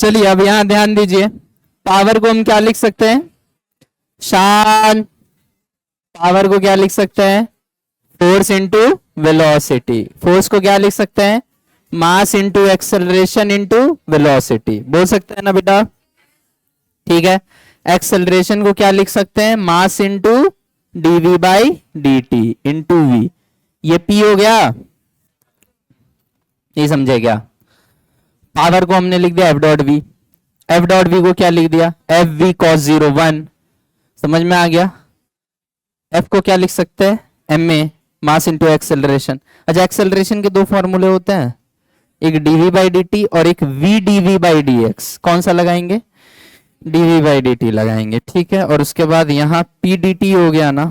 चलिए अब यहां ध्यान दीजिए, पावर को हम क्या लिख सकते हैं, शान पावर को क्या लिख सकते हैं, फोर्स इंटू वेलोसिटी। फोर्स को क्या लिख सकते हैं, mass into acceleration into velocity, बोल सकते हैं ना बेटा। ठीक है, एक्सेलरेशन को क्या लिख सकते हैं, mass into D V by D T into V. ये पी हो गया, नहीं समझे क्या। पावर को हमने लिख दिया F dot V, F dot V को क्या लिख दिया, एफ वी कॉस 0 1, समझ में आ गया। एफ को क्या लिख सकते हैं, M A mass into acceleration. अच्छा, एक्सेलरेशन के दो फॉर्मूले होते हैं, एक डीवी बाई डी टी और एक V D V by D X. कौन सा लगाएंगे, डीवी बाई डी टी लगाएंगे। ठीक है, और उसके बाद यहां पी डी टी हो गया ना,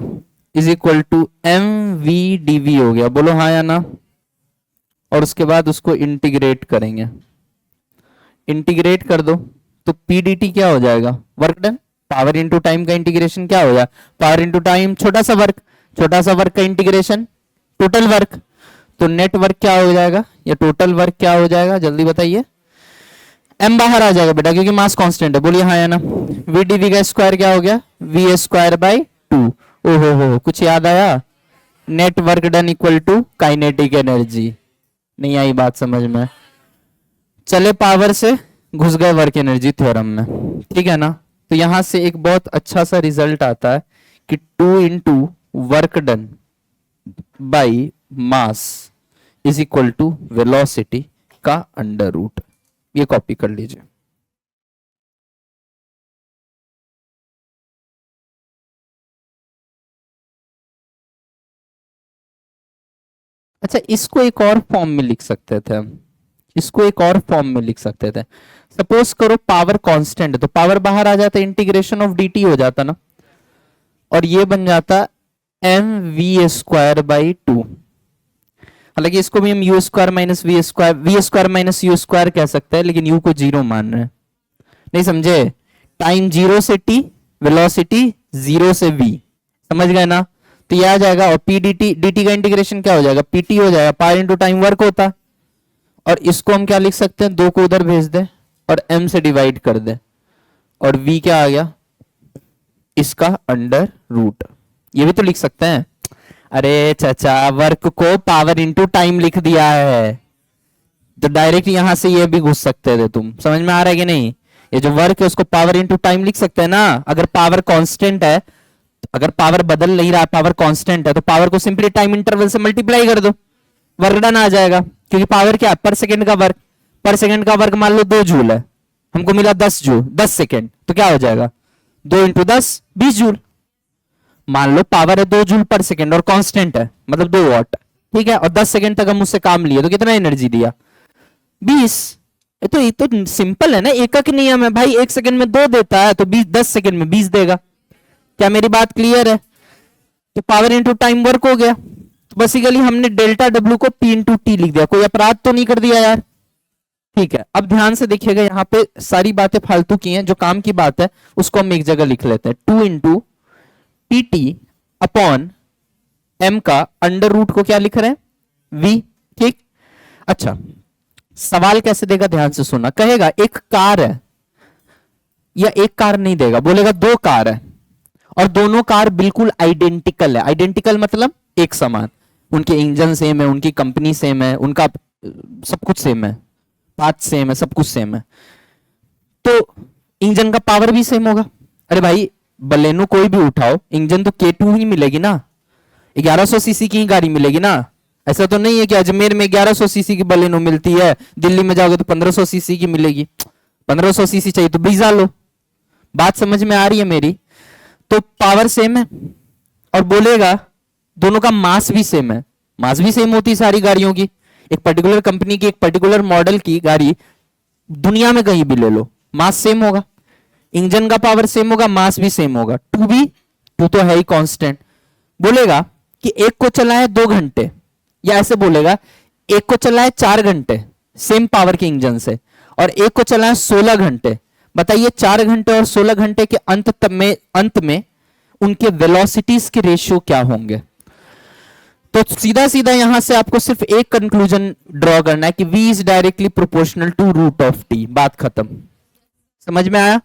is equal to M V D V हो गया, बोलो हाँ या ना। और उसके बाद उसको इंटीग्रेट करेंगे, इंटीग्रेट कर दो तो पी डी टी क्या हो जाएगा, work done. Power into time का इंटीग्रेशन क्या हो जाएगा, पावर इंटू टाइम छोटा सा वर्क, छोटा सा वर्क का इंटीग्रेशन टोटल वर्क। तो नेट वर्क क्या हो जाएगा, या टोटल वर्क क्या हो जाएगा, जल्दी बताइए। एम बाहर आ जाएगा बेटा क्योंकि मास कांस्टेंट है, बोलिए हाँ या ना। वी डी वी का स्क्वायर क्या हो गया, वी स्क्वायर बाई 2। ओहो हो, कुछ याद आया, net work done equal to kinetic energy. नहीं आई बात समझ में, चले पावर से घुस गए वर्क एनर्जी थ्योरम में। ठीक है ना, तो यहां से एक बहुत अच्छा सा रिजल्ट आता है कि 2 into work done by mass is equal to velocity का अंडर रूट। ये कॉपी कर लीजिए। अच्छा, इसको एक और फॉर्म में लिख सकते थे हम, इसको एक और फॉर्म में लिख सकते थे। सपोज करो पावर कांस्टेंट है तो पावर बाहर आ जाता, इंटीग्रेशन ऑफ dt हो जाता ना, और ये बन जाता एम वी स्क्वायर बाई 2। हालांकि इसको भी हम U square minus V square minus U square कह सकते हैं, लेकिन यू को जीरो मान रहे हैं, नहीं समझे। टाइम 0 से t, वेलोसिटी 0 से v, समझ गए ना। तो ये आ जाएगा, और पी dt का इंटीग्रेशन क्या हो जाएगा, pt हो जाएगा, पावर इंटू टाइम वर्क होता। और इसको हम क्या लिख सकते हैं, 2 को उधर भेज दे और m से डिवाइड कर दे, और v क्या आ गया, इसका अंडर रूट। ये भी तो लिख सकते हैं। अरे चाचा, वर्क को पावर इंटू टाइम लिख दिया है तो डायरेक्ट यहां से ये भी घुस सकते थे तुम, समझ में आ रहा है कि नहीं। ये जो वर्क है उसको पावर इंटू टाइम लिख सकते हैं ना। अगर पावर कांस्टेंट है, अगर पावर बदल नहीं रहा, पावर कांस्टेंट है, तो पावर को सिंपली टाइम इंटरवल से मल्टीप्लाई कर दो, वर्क डन आ जाएगा। क्योंकि पावर क्या, पर सेकंड का वर्क, पर सेकंड का वर्क मान लो 2 जूल है, हमको मिला 10 जूल, 10 सेकंड, तो क्या हो जाएगा 2 इंटू 10 20 जूल। मान लो पावर है 2 जूल पर सेकंड और कांस्टेंट है, मतलब 2 वॉट। ठीक है, और 10 सेकंड तक हम उससे काम लिए तो कितना एनर्जी दिया, 20। ये तो सिंपल है ना, एकक नियम है भाई, 1 सेकंड में 2 देता है तो 20, 10 सेकंड में 20 देगा। क्या मेरी बात क्लियर है। तो पावर इंटू टाइम वर्क हो गया, तो बेसिकली हमने डेल्टा डब्ल्यू को पी इंटू टी लिख दिया। कोई अपराध तो नहीं कर दिया यार। ठीक है, अब ध्यान से देखिएगा, यहाँ पे सारी बातें फालतू की हैं, जो काम की बात है उसको हम एक जगह लिख लेते हैं। 2 into P T upon M का अंडर रूट को क्या लिख रहे हैं, वी। ठीक, अच्छा सवाल कैसे देगा, ध्यान से सुनना। कहेगा एक कार है, या एक कार नहीं देगा, बोलेगा 2 कार है और दोनों कार बिल्कुल आइडेंटिकल है। आइडेंटिकल मतलब एक समान, उनके इंजन सेम है, उनकी कंपनी सेम है, उनका सब कुछ सेम है, पार्ट सेम है, सब कुछ सेम है, तो इंजन का पावर भी सेम होगा। अरे भाई बलेनो कोई भी उठाओ, इंजन तो K2 ही मिलेगी ना, 1100 सीसी की ही गाड़ी मिलेगी ना। ऐसा तो नहीं है कि अजमेर में 1100 सीसी की बलेनो मिलती है, दिल्ली में जाओगे तो 1500 सीसी की मिलेगी। 1500 सीसी चाहिए तो ब्रीजा लो। बात समझ में आ रही है मेरी। तो पावर सेम है, और बोलेगा दोनों का मास भी सेम है। मास भी सेम होती है सारी गाड़ियों की, एक पर्टिकुलर कंपनी की, एक पर्टिकुलर मॉडल की गाड़ी दुनिया में कहीं भी ले लो, मास सेम होगा, इंजन का पावर सेम होगा, मास भी सेम होगा। टू तो है ही कांस्टेंट। बोलेगा कि एक को चलाए 2 घंटे, या ऐसे बोलेगा एक को चलाए 4 घंटे सेम पावर के इंजन से, और एक को चलाए 16 घंटे। बताइए 4 घंटे और 16 घंटे के अंत में उनके वेलोसिटीज के रेशियो क्या होंगे। तो सीधा सीधा यहां से आपको सिर्फ एक कंक्लूजन ड्रॉ करना है कि v is directly proportional to root of t। बात खत्म। समझ में आया?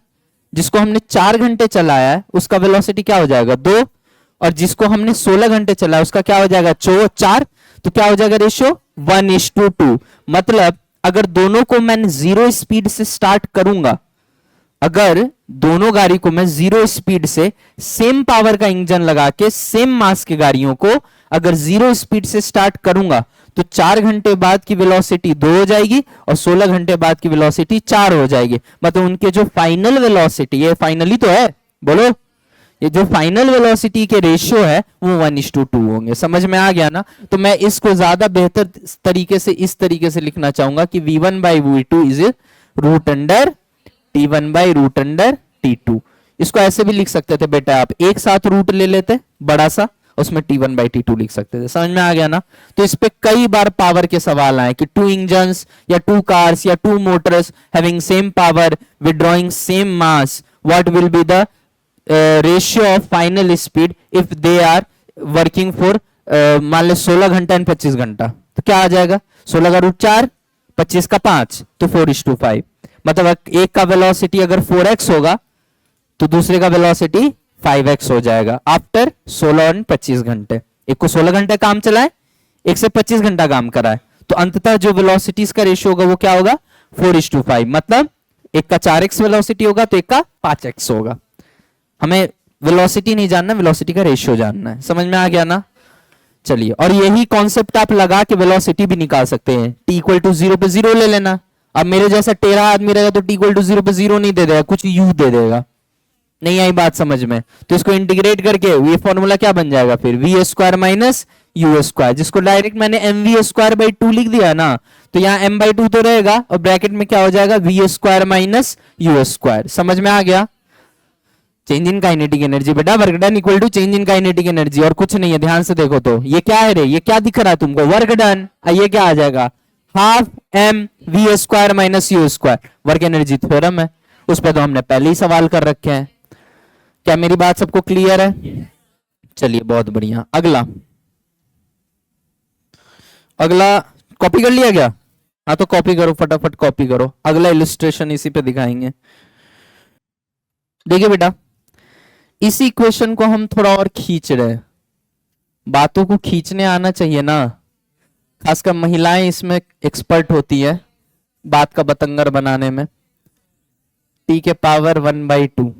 जिसको हमने 4 घंटे चलाया है उसका वेलोसिटी क्या हो जाएगा 2, और जिसको हमने 16 घंटे चलाया उसका क्या हो जाएगा 4, तो क्या हो जाएगा रेशियो 1:2। मतलब अगर दोनों को मैं 0 स्पीड से स्टार्ट करूंगा, अगर दोनों गाड़ी को मैं 0 स्पीड से सेम पावर का इंजन लगा के सेम मास की गाड़ियों को अगर 0 स्पीड से स्टार्ट करूंगा तो 4 घंटे बाद की वेलोसिटी 2 हो जाएगी और 16 घंटे बाद की वेलोसिटी 4 हो जाएगी। मतलब उनके जो फाइनल वेलोसिटी, ये फाइनली तो है, बोलो, ये जो फाइनल वेलोसिटी के रेशियो है वो 1:2 होंगे। समझ में आ गया ना? तो मैं इसको ज्यादा बेहतर तरीके से इस तरीके से लिखना चाहूंगा कि v1/v2 is root under t1/√t2। इसको ऐसे भी लिख सकते थे बेटा, आप एक साथ रूट ले लेते बड़ा सा, उसमें t1/t2 लिख सकते थे। समझ में आ गया ना? तो इस पे कई बार पावर के सवाल आए कि 2 इंजन्स या 2 कार्स या 2 motors having same power withdrawing same mass, what will be the ratio of final speed if they are working for मान लो 16 घंटा एंड 25 घंटा। तो क्या आ जाएगा 16 का रूट 4, 25 का 5, तो 4:5। मतलब एक का वेलोसिटी अगर 4x होगा तो दूसरे का वेलोसिटी 5x हो जाएगा आफ्टर 16 और 25 घंटे। एक को 16 घंटे काम चलाए, एक से 25 घंटा काम कराए, तो अंततः जो वेलोसिटीज का रेशियो होगा वो क्या होगा 4:5। मतलब एक का 4x वेलोसिटी होगा तो एक का 5x होगा। हमें वेलोसिटी नहीं जानना, वेलोसिटी का रेशियो जानना है। समझ में आ गया ना? चलिए, और यही कॉन्सेप्ट आप लगा के वेलोसिटी भी निकाल सकते हैं। t=0 पे 0 ले लेना। अब मेरे जैसा टेढ़ा आदमी रहेगा तो t=0 पे 0 नहीं दे देगा, कुछ u दे देगा। नहीं आई बात समझ में? तो इसको इंटीग्रेट करके ये फॉर्मूला क्या बन जाएगा फिर v² - u², जिसको डायरेक्ट मैंने mv²/2 लिख दिया ना, तो यहाँ m/2 तो रहेगा और ब्रैकेट में क्या हो जाएगा v² - u²। समझ में आ गया? चेंज इन काइनेटिक एनर्जी बेटा, work done equal to change in kinetic energy, और कुछ नहीं है। ध्यान से देखो तो ये क्या है रे, ये क्या दिख रहा है तुमको, वर्क डन। ये क्या आ जाएगा half mv² - u², work energy theorem है। उस पर तो हमने पहले ही सवाल कर रखे हैं। क्या मेरी बात सबको क्लियर है? चलिए बहुत बढ़िया। अगला कॉपी कर लिया गया? हाँ तो कॉपी करो, फटाफट कॉपी करो। अगला इलस्ट्रेशन इसी पे दिखाएंगे। देखिए बेटा, इसी इक्वेशन को हम थोड़ा और खींच रहे हैं। बातों को खींचने आना चाहिए ना, खासकर महिलाएं इसमें एक्सपर्ट होती है बात का बतंगर बनाने में। t⁻1/2,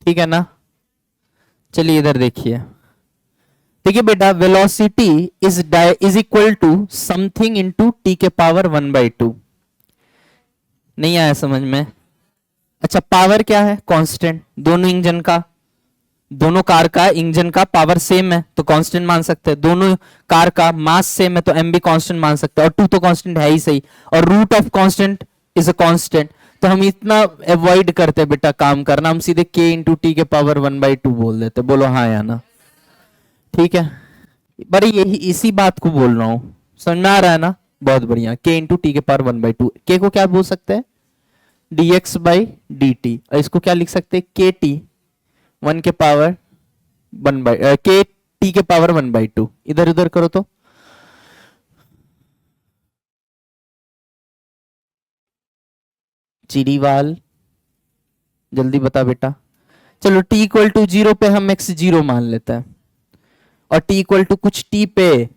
ठीक है ना? चलिए इधर देखिए। देखिए बेटा, velocity is equal to something into t⁻1/2। नहीं आया समझ में? अच्छा, पावर क्या है? कांस्टेंट। दोनों इंजन का, दोनों कार का इंजन का पावर सेम है तो कांस्टेंट मान सकते हैं। दोनों कार का मास सेम है तो m भी कांस्टेंट मान सकते हैं, और 2 तो कांस्टेंट है ही सही, और root of constant is a constant. तो हम इतना अवॉइड करते हैं बेटा काम करना, हम सीधे k × t⁻1/2 बोल देते। बोलो हाँ या ना? ठीक है, बड़े यही इसी बात को बोल रहा हूं, समझ में आ रहा है ना? बहुत बढ़िया। k × t⁻1/2, k को क्या बोल सकते हैं dx/dt, और इसको क्या लिख सकते हैं kt 1/1/2। इधर उधर करो तो चिड़ीवाल, जल्दी बता बेटा। चलो t = 0 पे हम x0 मान लेते हैं, और t = कुछ t पे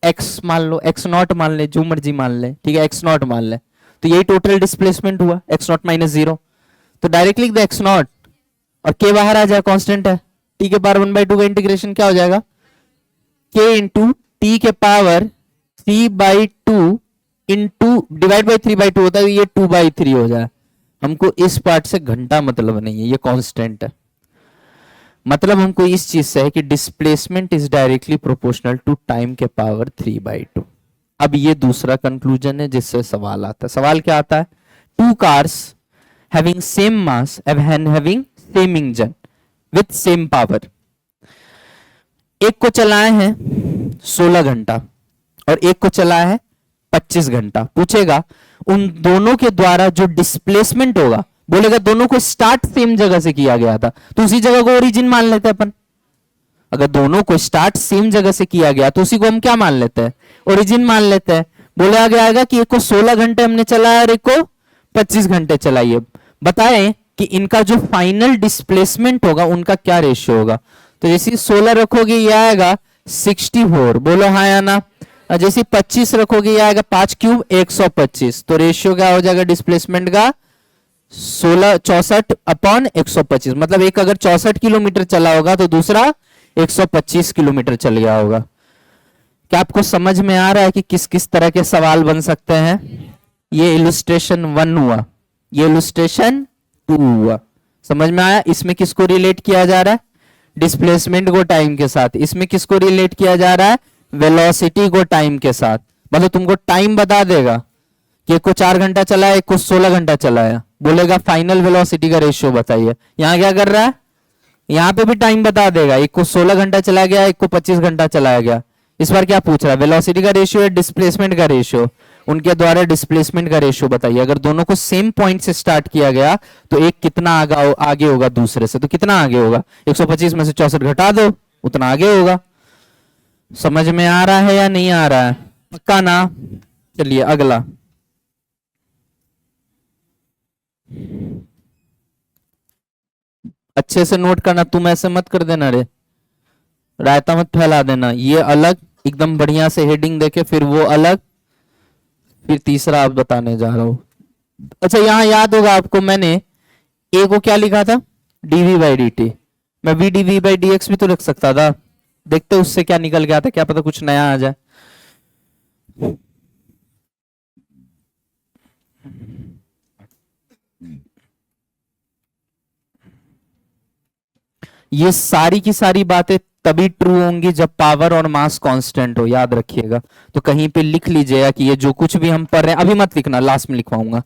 x मान लो, x0 मान ले, जो मर्जी मान ले, ठीक है, x0 मान ले। तो यही टोटल डिस्प्लेसमेंट हुआ x0 - 0। तो डायरेक्ट लिख दे x0, और k बाहर आ जाए, कांस्टेंट है। t⁻1/2 का इंटीग्रेशन क्या हो जाएगा k × t⁻3/2 into divide by 3/2 होता है, ये 2/3 हो जाए। हमको इस पार्ट से घंटा मतलब नहीं है, ये कांस्टेंट है। मतलब हमको इस चीज से है कि displacement is directly proportional to time के पावर 3/2। अब ये दूसरा कंक्लूजन है जिससे सवाल आता है। सवाल क्या आता है? 2 cars having same mass and having same engine with same power, एक को चलाए हैं 16 घंटा और एक को चलाया है 25 घंटा। पूछेगा उन दोनों के द्वारा जो डिस्प्लेसमेंट होगा, बोलेगा दोनों को स्टार्ट सेम जगह से किया गया था, तो उसी जगह को ओरिजिन मान लेते हैं अपन। अगर दोनों को स्टार्ट सेम जगह से किया गया तो उसी को हम क्या मान लेते हैं? ओरिजिन मान लेते हैं। बोला गया कि एक को 16 घंटे हमने चलाया और एक को 25 घंटे चलाइए। बताएं कि इनका जो फाइनल डिस्प्लेसमेंट होगा उनका क्या रेशियो होगा। तो जैसे 16 रखोगे ये आएगा 64, बोलो हाँ या ना। और जैसे 25 रखोगे ये आएगा 5 क्यूब 125, तो रेशियो क्या हो जाएगा डिस्प्लेसमेंट का 64/125, मतलब एक अगर 64 किलोमीटर चला होगा तो दूसरा 125 किलोमीटर चल गया होगा। क्या आपको समझ में आ रहा है कि किस किस तरह के सवाल बन सकते हैं। ये इलुस्ट्रेशन 1 हुआ, ये इलुस्ट्रेशन 2 हुआ, समझ में आया। इसमें किसको रिलेट किया जा रहा है, डिस्प्लेसमेंट को टाइम के साथ। इसमें किसको रिलेट किया जा रहा है, वेलोसिटी को टाइम के साथ। मतलब तुमको टाइम बता देगा कि एक को 4 घंटा चलाया, एक को 16 घंटा चलाया, बोलेगा फाइनल वेलोसिटी का रेशियो बताइए। यहां क्या कर रहा है, यहां पे भी टाइम बता देगा, एक को 16 घंटा चलाया गया, एक को 25 घंटा चलाया गया। इस बार क्या पूछ रहा है, वेलोसिटी का रेशियो है डिस्प्लेसमेंट का रेशियो, उनके द्वारा डिस्प्लेसमेंट का रेशियो बताइए। अगर दोनों को सेम पॉइंट से स्टार्ट किया गया तो एक कितना आगे होगा दूसरे से, तो कितना आगे होगा, 125 में से 64 घटा दो, उतना आगे होगा। समझ में आ रहा है या नहीं आ रहा है, पक्का ना। चलिए अगला, अच्छे से नोट करना, तुम ऐसे मत कर देना रे, रायता मत फैला देना। ये अलग एकदम बढ़िया से हेडिंग देके, फिर वो अलग, फिर तीसरा आप बताने जा रहा हूं। अच्छा यहां याद होगा आपको, मैंने ए को क्या लिखा था, डीवी बाई डी टी। मैं V D V by D X भी तो लिख सकता था, देखते उससे क्या निकल गया था, क्या पता कुछ नया आ जाए। ये सारी की सारी बातें तभी ट्रू होंगी जब पावर और मास कांस्टेंट हो, याद रखिएगा। तो कहीं पे लिख लीजिएगा कि ये जो कुछ भी हम पढ़ रहे हैं, अभी मत लिखना, लास्ट में लिखवाऊंगा,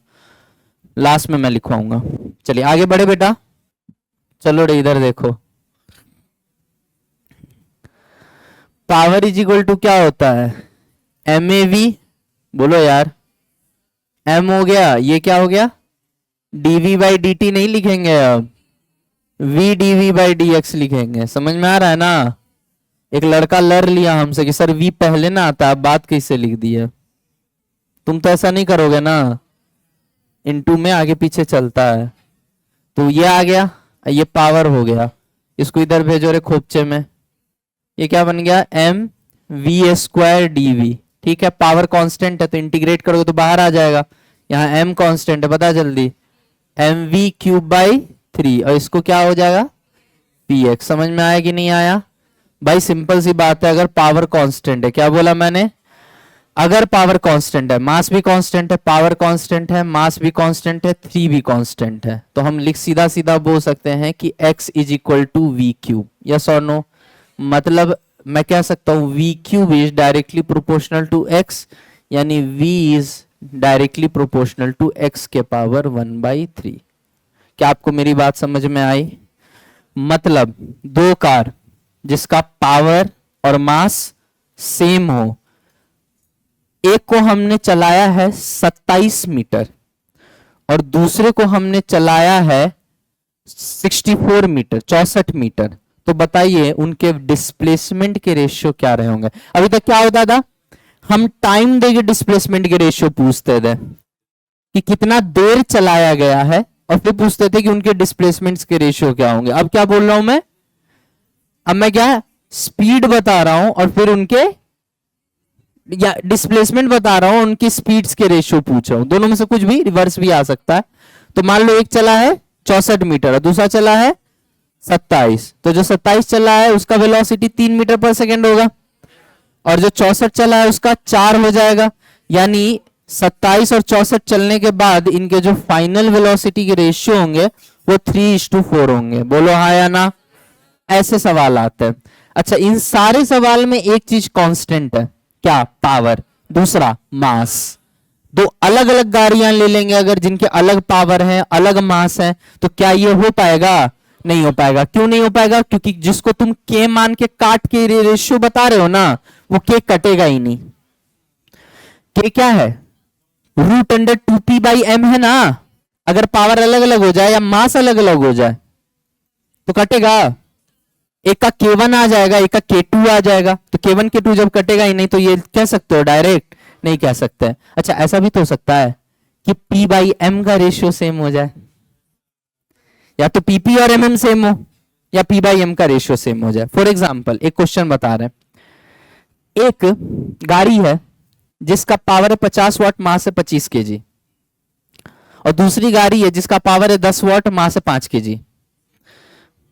लास्ट में मैं लिखवाऊंगा। चलिए आगे बढ़े बेटा, चलो रे इधर देखो। पावर इज इक्वल टू क्या होता है, एम ए वी, बोलो यार, एम हो गया, ये क्या हो गया, डीवी बाई डी टी नहीं लिखेंगे अब, V D V by D X लिखेंगे। समझ में आ रहा है ना। एक लड़का लड़ लिया हमसे कि सर वी पहले ना आता, अब बात कैसे लिख दी है। तुम तो ऐसा नहीं करोगे ना, इनटू में आगे पीछे चलता है। तो ये आ गया, ये पावर हो गया, इसको इधर भेजो रे खोपचे में। ये क्या बन गया, M V square D V, ठीक है। पावर कांस्टेंट है तो इंटीग्रेट करोगे तो बाहर आ जाएगा। यहाँ एम कांस्टेंट है, बता जल्दी, एम वी क्यूब बाई 3, और इसको क्या हो जाएगा पी एक्स। समझ में आया कि नहीं आया भाई, सिंपल सी बात है। अगर पावर कांस्टेंट है, क्या बोला मैंने, अगर पावर कांस्टेंट है, मास भी कांस्टेंट है, पावर कांस्टेंट है, मास भी कांस्टेंट है, 3 भी कांस्टेंट है, तो हम लिख सीधा सीधा बोल सकते हैं कि x is equal to V cube. Yes और नो, मतलब मैं कह सकता हूं V cube is directly proportional to x, यानी v is directly proportional to x के पावर 1/3। क्या आपको मेरी बात समझ में आई। मतलब दो कार जिसका पावर और मास सेम हो, एक को हमने चलाया है 27 मीटर और दूसरे को हमने चलाया है 64 मीटर, 64 मीटर, तो बताइए उनके डिस्प्लेसमेंट के रेशियो क्या रहे होंगे। अभी तक क्या होता था, हम टाइम देके डिस्प्लेसमेंट के रेशियो पूछते थे कि कितना देर चलाया गया है, और फिर पूछते थे कि उनके डिस्प्लेसमेंट्स के रेशियो क्या होंगे। अब क्या बोल रहा हूं मैं, अब मैं क्या स्पीड बता रहा हूं और फिर उनके या डिस्प्लेसमेंट बता रहा हूं, उनकी स्पीड्स के रेशियो पूछ रहा हूं। दोनों में से कुछ भी, रिवर्स भी आ सकता है। तो मान लो एक चला है 64 मीटर और दूसरा चला है 27, तो जो 27 चला है उसका वेलोसिटी 3 मीटर पर सेकेंड होगा, और जो 64 चला है उसका 4 हो जाएगा। यानी 27 और 64 चलने के बाद इनके जो फाइनल वेलोसिटी के रेशियो होंगे वो 3:4 होंगे। बोलो हाँ या ना। ऐसे सवाल आते हैं। अच्छा, इन सारे सवाल में एक चीज कांस्टेंट है, क्या, पावर, दूसरा मास। दो अलग अलग गाड़ियां ले लेंगे अगर जिनके अलग पावर है, अलग मास है, तो क्या ये हो पाएगा, नहीं हो पाएगा। क्यों नहीं हो पाएगा, क्योंकि जिसको तुम के मान के काट के रेशियो बता रहे हो ना, वो के कटेगा ही नहीं। के क्या है, √2p/m है ना। अगर पावर अलग अलग हो जाए या मास अलग अलग हो जाए तो कटेगा, एक का K1 आ जाएगा, एक का K2 आ जाएगा, तो K1 K2 जब कटेगा ही नहीं तो ये कह सकते हो डायरेक्ट, नहीं कह सकते। अच्छा, ऐसा भी तो हो सकता है कि P/m का रेशियो सेम हो जाए, या तो पीपी और एमएम सेम हो या पी बाई एम का रेशियो सेम हो जाए। फॉर एग्जाम्पल एक क्वेश्चन बता रहे हैं, एक गाड़ी है जिसका पावर है 50 वाट, मास है 25 केजी, और दूसरी गाड़ी है जिसका पावर है 10 वाट, मास है 5 केजी।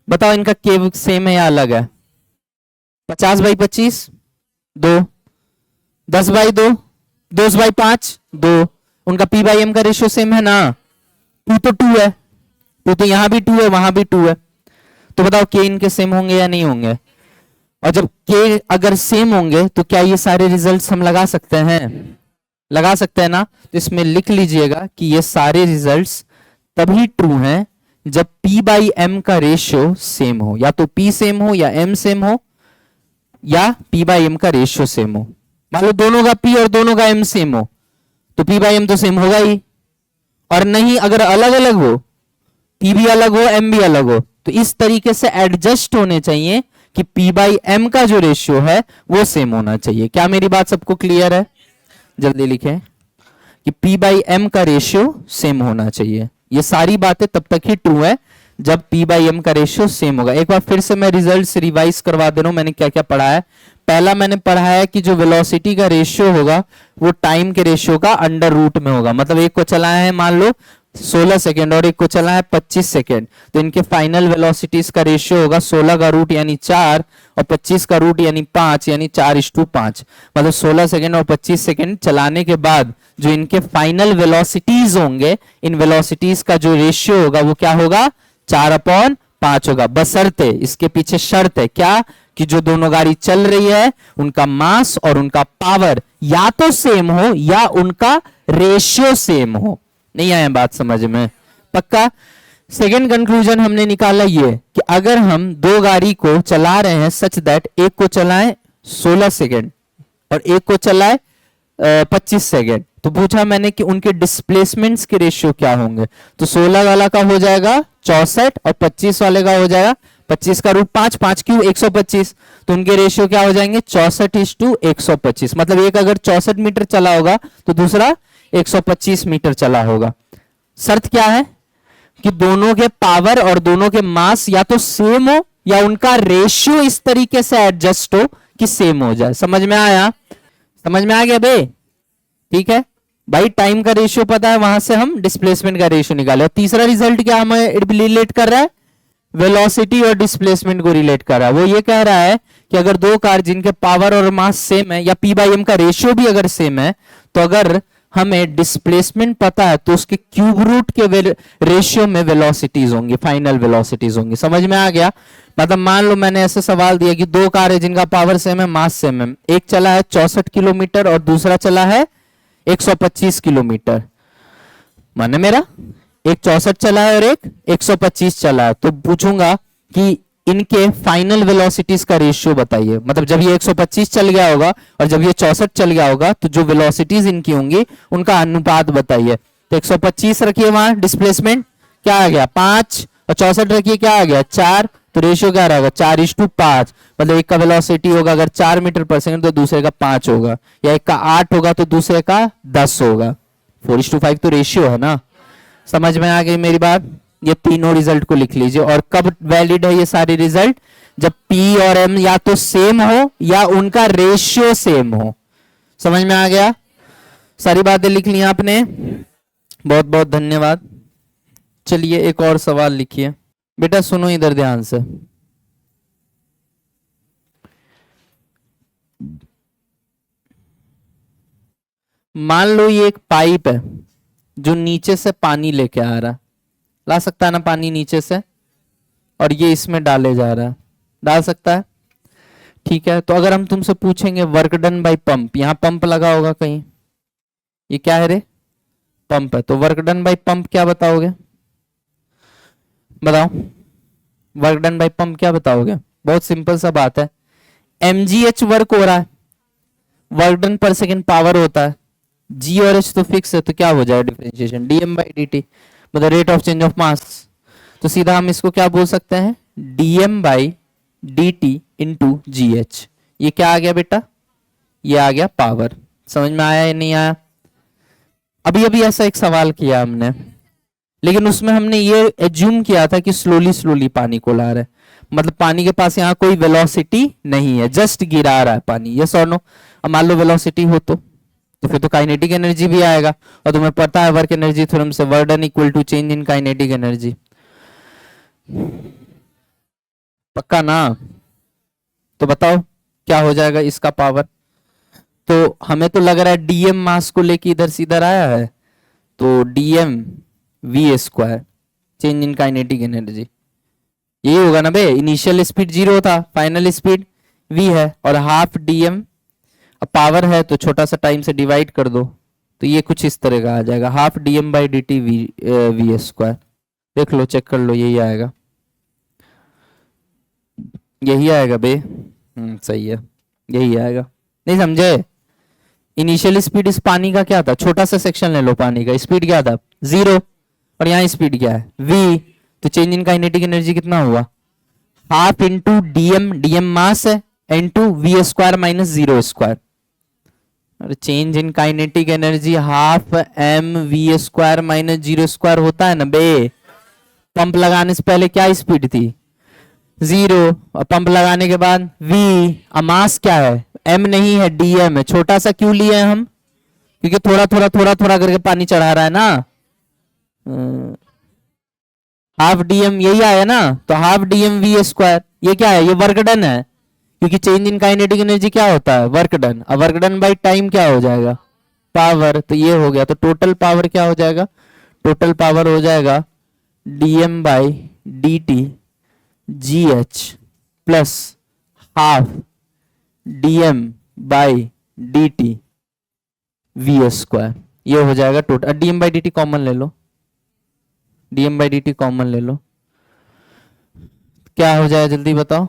बताओ इनका के सेम है या अलग है? 50/25 2, 10/2 2/5 2। उनका पी बाई एम का रेशियो सेम है ना? 2 तो 2 है, 2 तो यहां भी 2 है वहां भी 2 है। तो बताओ के इनके सेम होंगे या नहीं होंगे? और जब के अगर सेम होंगे तो क्या ये सारे रिजल्ट्स हम लगा सकते हैं? लगा सकते हैं ना? तो इसमें लिख लीजिएगा कि ये सारे रिजल्ट्स तभी ट्रू हैं जब P बाई एम का रेशियो सेम हो, या तो P सेम हो या M सेम हो या P बाई एम का रेशियो सेम हो। मान लो दोनों का P और दोनों का M सेम हो तो P बाई एम तो सेम होगा ही, और नहीं अगर अलग अलग हो, P भी अलग हो M भी अलग हो, तो इस तरीके से एडजस्ट होने चाहिए कि P बाई एम का जो रेशियो है वो सेम होना चाहिए। क्या मेरी बात सबको क्लियर है? जल्दी लिखें कि P बाई एम का रेशियो सेम होना चाहिए। ये सारी बातें तब तक ही ट्रू है जब P बाई एम का रेशियो सेम होगा। एक बार फिर से मैं रिजल्ट्स रिवाइज करवा दे रहा हूं, मैंने क्या क्या पढ़ा है। पहला मैंने पढ़ा है कि जो वेलोसिटी का रेशियो होगा वो टाइम के रेशियो का अंडर रूट में होगा। मतलब एक को चलाया है मान लो 16 सेकेंड और एक को चला है 25 सेकेंड, तो इनके फाइनल वेलोसिटीज का रेशियो होगा 16 का रूट यानी 4 और 25 का रूट यानी 5, यानी 4:5। मतलब 16 सेकेंड और 25 सेकेंड चलाने के बाद जो इनके फाइनल वेलोसिटीज होंगे, इन वेलोसिटीज का जो रेशियो होगा वो क्या होगा? 4/5 होगा। बशर्ते, इसके पीछे शर्त है क्या? कि जो दोनों गाड़ी चल रही है उनका मास और उनका पावर या तो सेम हो या उनका रेशियो सेम हो। नहीं आया बात समझ में? पक्का? सेकेंड कंक्लूजन हमने निकाला ये कि अगर हम दो गाड़ी को चला रहे हैं सच दैट एक को चलाएं 16 सेकेंड और एक को चलाए 25 सेकेंड, तो पूछा मैंने कि उनके डिस्प्लेसमेंट्स के रेशियो क्या होंगे। तो 16 वाला का हो जाएगा 64 और 25 वाले का हो जाएगा 25 का रूट 5, 5 क्यों 125, तो उनके रेशियो क्या हो जाएंगे? 64:125। मतलब एक अगर 64 मीटर चला होगा तो दूसरा 125 मीटर चला होगा। शर्त क्या है? कि दोनों के पावर और दोनों के मास या तो सेम हो या उनका रेशियो इस तरीके से एडजस्ट हो कि सेम हो जाए। समझ में आया? समझ में आ गया बे? ठीक है भाई, टाइम का रेशियो पता है, वहां से हम डिस्प्लेसमेंट का रेशियो निकाले। और तीसरा रिजल्ट क्या हमें रिलेट कर रहा है? वेलोसिटी और डिस्प्लेसमेंट को रिलेट कर रहा है। वो ये कह रहा है कि अगर दो कार जिनके पावर और मास सेम है या P बाई एम का रेशियो भी अगर सेम है, तो अगर हमें डिस्प्लेसमेंट पता है तो उसके क्यूब रूट के रेशियो में वेलोसिटीज होंगी, फाइनल वेलोसिटीज होंगी। समझ में आ गया? मतलब मान लो मैंने ऐसे सवाल दिया कि दो कार है जिनका पावर सेम है, मास सेम है, एक चला है 64 किलोमीटर और दूसरा चला है 125 किलोमीटर। माने मेरा एक 64 चला है और एक 125 चला है, तो पूछूंगा कि इनके फाइनल वेलोसिटीज का रेशियो बताइए। मतलब जब ये 125 चल गया होगा और जब ये 64 चल गया होगा तो जो वेलोसिटीज इनकी होंगी उनका अनुपात बताइए। तो 125 रखिए, वहां डिस्प्लेसमेंट क्या आ गया 5, और 64 रखिए क्या आ गया 4, तो रेशियो क्या रहेगा 4:5। मतलब एक का वेलोसिटी होगा अगर 4 मीटर पर सेकंड तो दूसरे का 5 होगा, या एक का 8 होगा तो दूसरे का 10 होगा। 4:5 तो रेशियो है ना। समझ में आ गई मेरी बात? ये तीनों रिजल्ट को लिख लीजिए। और कब वैलिड है ये सारे रिजल्ट? जब P और M या तो सेम हो या उनका रेशियो सेम हो। समझ में आ गया? सारी बातें लिख ली आपने? बहुत बहुत धन्यवाद। चलिए एक और सवाल लिखिए। बेटा सुनो इधर ध्यान से। मान लो ये एक पाइप है जो नीचे से पानी लेके आ रहा है, ला सकता है ना पानी नीचे से, और ये इसमें डाले जा रहा है, डाल सकता है? ठीक है, तो अगर हम तुमसे पूछेंगे वर्क डन बाय पंप, यहां पंप लगा होगा कहीं, ये क्या है रे? पंप है। तो वर्क डन बाय पंप क्या बताओगे? बताओ वर्क डन बाय पंप क्या बताओगे? बहुत सिंपल सा बात है, mgh वर्क हो रहा है, वर्क डन पर सेकेंड पावर होता है, g और h तो फिक्स है, तो क्या हो जाए डिफरेंशिएशन dm/dt, मतलब rate of change of mass. तो सीधा हम इसको क्या बोल सकते हैं? dm/dt into gh। ये क्या आ गया बेटा? ये आ गया पावर। समझ में आया या नहीं आया? अभी अभी ऐसा एक सवाल किया हमने लेकिन उसमें हमने ये एज्यूम किया था कि स्लोली स्लोली पानी को ला रहा है, मतलब पानी के पास यहाँ कोई वेलोसिटी नहीं है, जस्ट गिरा रहा है पानी, यस और नो। अब मान लो वेलोसिटी हो तो फिर तो काइनेटिक एनर्जी भी आएगा, और तुम्हें पता है वर्क एनर्जी थ्योरम से work done equal to change in kinetic energy. पक्का ना? तो बताओ क्या हो जाएगा इसका पावर। तो हमें तो लग रहा है डीएम मास को लेके इधर से इधर आया है, तो D M V square change in kinetic energy, यही होगा ना बे। इनिशियल स्पीड 0 था, फाइनल स्पीड v है, और हाफ डीएम पावर है तो छोटा सा टाइम से डिवाइड कर दो, तो ये कुछ इस तरह का आ जाएगा, half DM by D T V square. देख लो, चेक कर लो, यही आएगा, यही आएगा बे। सही है, यही आएगा। नहीं समझे? इनिशियल स्पीड इस पानी का क्या था, छोटा सा सेक्शन ले लो पानी का, स्पीड क्या था 0, और यहाँ स्पीड क्या है v, तो चेंज इन काइनेटिक एनर्जी कितना हुआ, half into DM, DM mass है, into V square minus 0 square. और change in kinetic energy half M V square minus 0 square होता है ना बे। पंप लगाने से पहले क्या स्पीड थी 0, और पंप लगाने के बाद v, मास क्या है m नहीं है dm है, छोटा सा क्यों लिए हम, क्योंकि थोड़ा थोड़ा थोड़ा थोड़ा करके पानी चढ़ा रहा है ना। हाफ डीएम यही आया ना, तो हाफ डीएम वी स्क्वायर, ये क्या है, ये वर्क डन है, क्योंकि चेंज इन काइनेटिक एनर्जी क्या होता है वर्क डन, अब वर्क डन बाई टाइम क्या हो जाएगा पावर, तो ये हो गया। तो टोटल पावर क्या हो जाएगा, टोटल पावर हो जाएगा DM by D T G H plus half DM by D T V square, ये हो जाएगा total. DM by D T common ले लो, DM by D T common ले लो, क्या हो जाए जल्दी बताओ,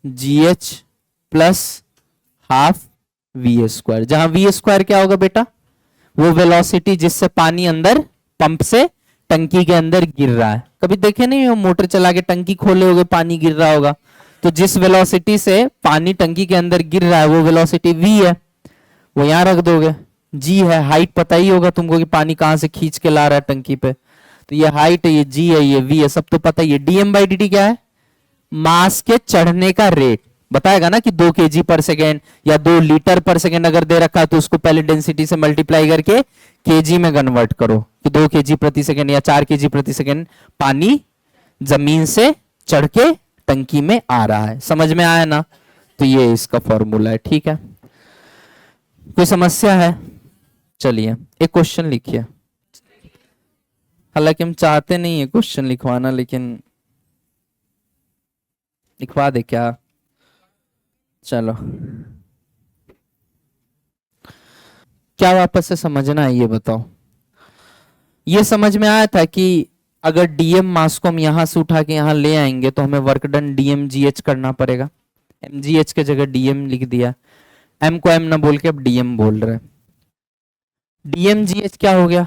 G H plus half V square, जहां वी स्क्वायर क्या होगा बेटा, वो वेलोसिटी जिससे पानी अंदर पंप से टंकी के अंदर गिर रहा है। कभी देखे नहीं हो मोटर चला के टंकी खोले होगे पानी गिर रहा होगा, तो जिस वेलोसिटी से पानी टंकी के अंदर गिर रहा है वो वेलोसिटी v है, वो यहां रख दोगे। g है, हाइट पता ही होगा तुमको कि पानी कहां से खींच के ला रहा है टंकी पे, तो ये हाइट है, ये g है, ये v है, सब तो पता ही है। dm बाई dt क्या है, मास के चढ़ने का रेट बताएगा ना कि 2 kg पर सेकेंड या 2 लीटर पर सेकेंड अगर दे रखा है तो उसको पहले डेंसिटी से मल्टीप्लाई करके केजी में कन्वर्ट करो कि 2 kg प्रति सेकेंड या 4 kg प्रति सेकेंड पानी जमीन से चढ़ के टंकी में आ रहा है। समझ में आया ना? तो ये इसका फॉर्मूला है, ठीक है। कोई समस्या है? चलिए एक क्वेश्चन लिखिए, हालांकि हम चाहते नहीं है क्वेश्चन लिखवाना, लेकिन लिखवा दे क्या, चलो। क्या वापस से समझना है ये बताओ। ये समझ में आया था कि अगर डीएम मास को हम यहां से उठा के यहां ले आएंगे तो हमें वर्क डन डीएम जीएच करना पड़ेगा, एमजीएच के जगह डीएम लिख दिया, एम को एम ना बोल के अब डीएम बोल रहे। डीएम जीएच क्या हो गया,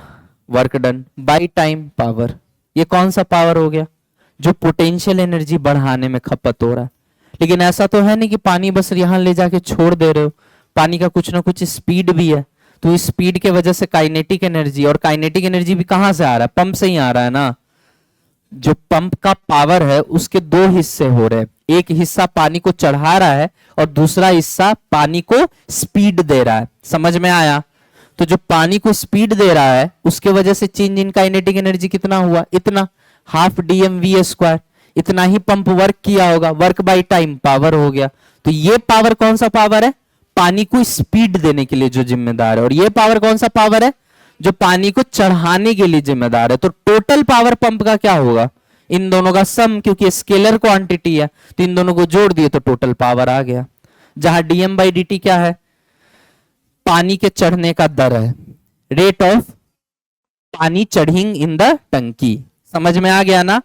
work done by time power, ये कौन सा पावर हो गया, जो पोटेंशियल एनर्जी बढ़ाने में खपत हो रहा है। लेकिन ऐसा तो है नहीं कि पानी बस यहां ले जाके छोड़ दे रहे हो, पानी का कुछ ना कुछ स्पीड भी है, तो इस स्पीड के वजह से काइनेटिक एनर्जी, और काइनेटिक एनर्जी भी कहां से आ रहा है, पंप से ही आ रहा है ना। जो पंप का पावर है उसके 2 हिस्से हो रहे हैं, एक हिस्सा पानी को चढ़ा रहा है और दूसरा हिस्सा पानी को स्पीड दे रहा है। समझ में आया? तो जो पानी को स्पीड दे रहा है उसके वजह से चेंज इन काइनेटिक एनर्जी कितना हुआ, इतना, हाफ डीएम वी स्क्वायर, इतना ही पंप वर्क किया होगा, वर्क बाय टाइम पावर हो गया। तो ये पावर कौन सा पावर है, पानी को स्पीड देने के लिए जो जिम्मेदार है, और ये पावर कौन सा पावर है, जो पानी को चढ़ाने के लिए जिम्मेदार है। तो टोटल पावर पंप का क्या होगा, इन दोनों का सम, क्योंकि स्केलर क्वांटिटी है तो इन दोनों को जोड़ दिए तो टोटल पावर आ गया। जहां डीएम बाई डी टी क्या है, पानी के चढ़ने का दर है, रेट ऑफ पानी चढ़िंग इन द टंकी। समझ में आ गया ना?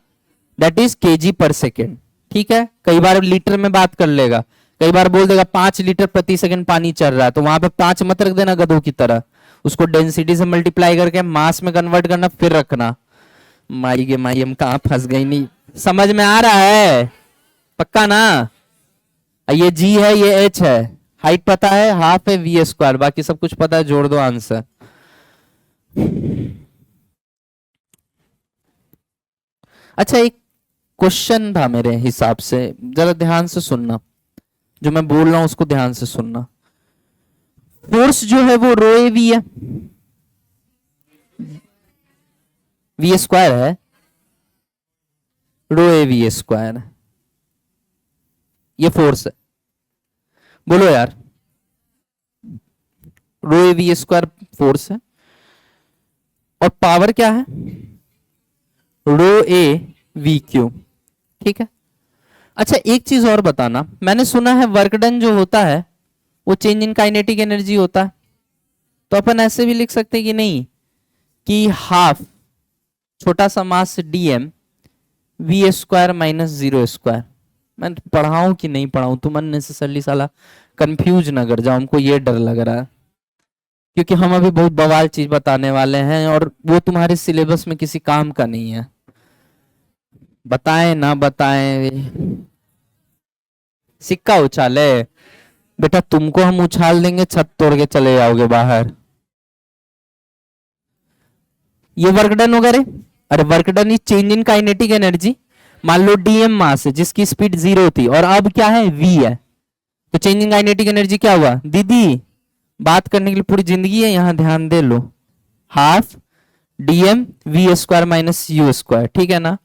दैट इज केजी पर सेकेंड, ठीक है। कई बार लीटर में बात कर लेगा, कई बार बोल देगा 5 लीटर प्रति सेकंड पानी चल रहा है, तो वहां पे 5 मत रख देना गधों की तरह, उसको डेंसिटी से मल्टीप्लाई करके मास में कन्वर्ट करना फिर रखना। माई के माई, हम कहां फंस गई, नहीं समझ में आ रहा है? पक्का ना? ये जी है, ये एच है, हाइट पता है, हाफ है वी स्क्वायर, बाकी सब कुछ पता है, जोड़ दो आंसर। अच्छा, एक क्वेश्चन था मेरे हिसाब से, जरा ध्यान से सुनना, जो मैं बोल रहा हूं उसको ध्यान से सुनना। फोर्स जो है वो रो ए वी है, वी स्क्वायर है, रो ए वी स्क्वायर, ये फोर्स है। बोलो यार, रो ए वी स्क्वायर फोर्स है, और पावर क्या है, रो ए वी क्यू। ठीक है। अच्छा, एक चीज और बताना, मैंने सुना है वर्क डन जो होता है वो चेंज इन काइनेटिक एनर्जी होता है, तो अपन ऐसे भी लिख सकते हैं कि नहीं, कि हाफ छोटा सा mass DM V square minus zero square. मैं पढ़ाऊं कि नहीं पढ़ाऊं, तुम अननेसेसरली साला कंफ्यूज ना कर जाओ, हमको ये डर लग रहा है, क्योंकि हम अभी बहुत बवाल चीज बताने वाले हैं और वो तुम्हारे सिलेबस में किसी काम का नहीं है। बताएं ना बताएं, सिक्का उछाले बेटा, तुमको हम उछाल देंगे, छत तोड़ के चले जाओगे बाहर। ये वर्क डन होगा रे, अरे work done is change in kinetic energy. मान लो डीएम मास है जिसकी स्पीड 0 थी और अब क्या है, वी है, तो चेंज इन काइनेटिक एनर्जी क्या हुआ दीदी, बात करने के लिए पूरी जिंदगी है, यहां ध्यान दे लो, half DM V square minus U square. ठीक है ना,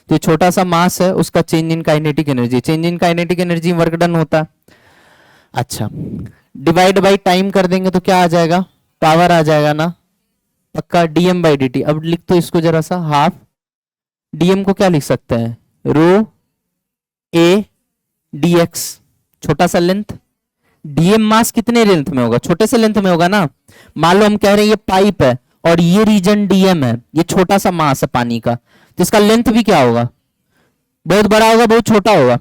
तो छोटा सा मास है उसका change in kinetic energy, change in kinetic energy work done होता है। अच्छा, डिवाइड बाई टाइम कर देंगे तो क्या आ जाएगा, पावर आ जाएगा ना, पक्का, डीएम बाई डी टी। अब लिख तो इसको जरा सा, हाफ डीएम को क्या लिख सकते हैं, रो ए डीएक्स, छोटा सा लेंथ, डीएम मास कितने लेंथ में होगा, छोटे से लेंथ में होगा ना। मान लो हम कह रहे हैं ये पाइप है और ये रीजन डीएम है, ये छोटा सा मास है पानी का, तो इसका लेंथ भी क्या होगा, बहुत बड़ा होगा बहुत छोटा होगा।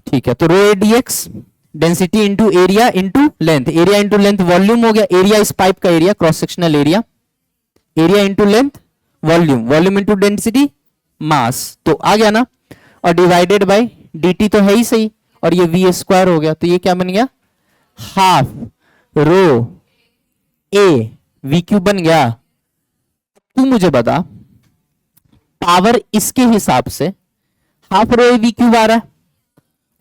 ठीक है, तो rho A DX density into area into length, area into length volume हो गया, एरिया इस पाइप का area, cross sectional area, area into length volume, volume into density mass, तो आ गया ना, और डिवाइडेड बाय dt तो है ही सही, और ये वी स्क्वायर हो गया, तो ये क्या बन गया, half rho A V cube बन गया। तू मुझे बता, पावर इसके हिसाब से half rho A V cube आ रहा है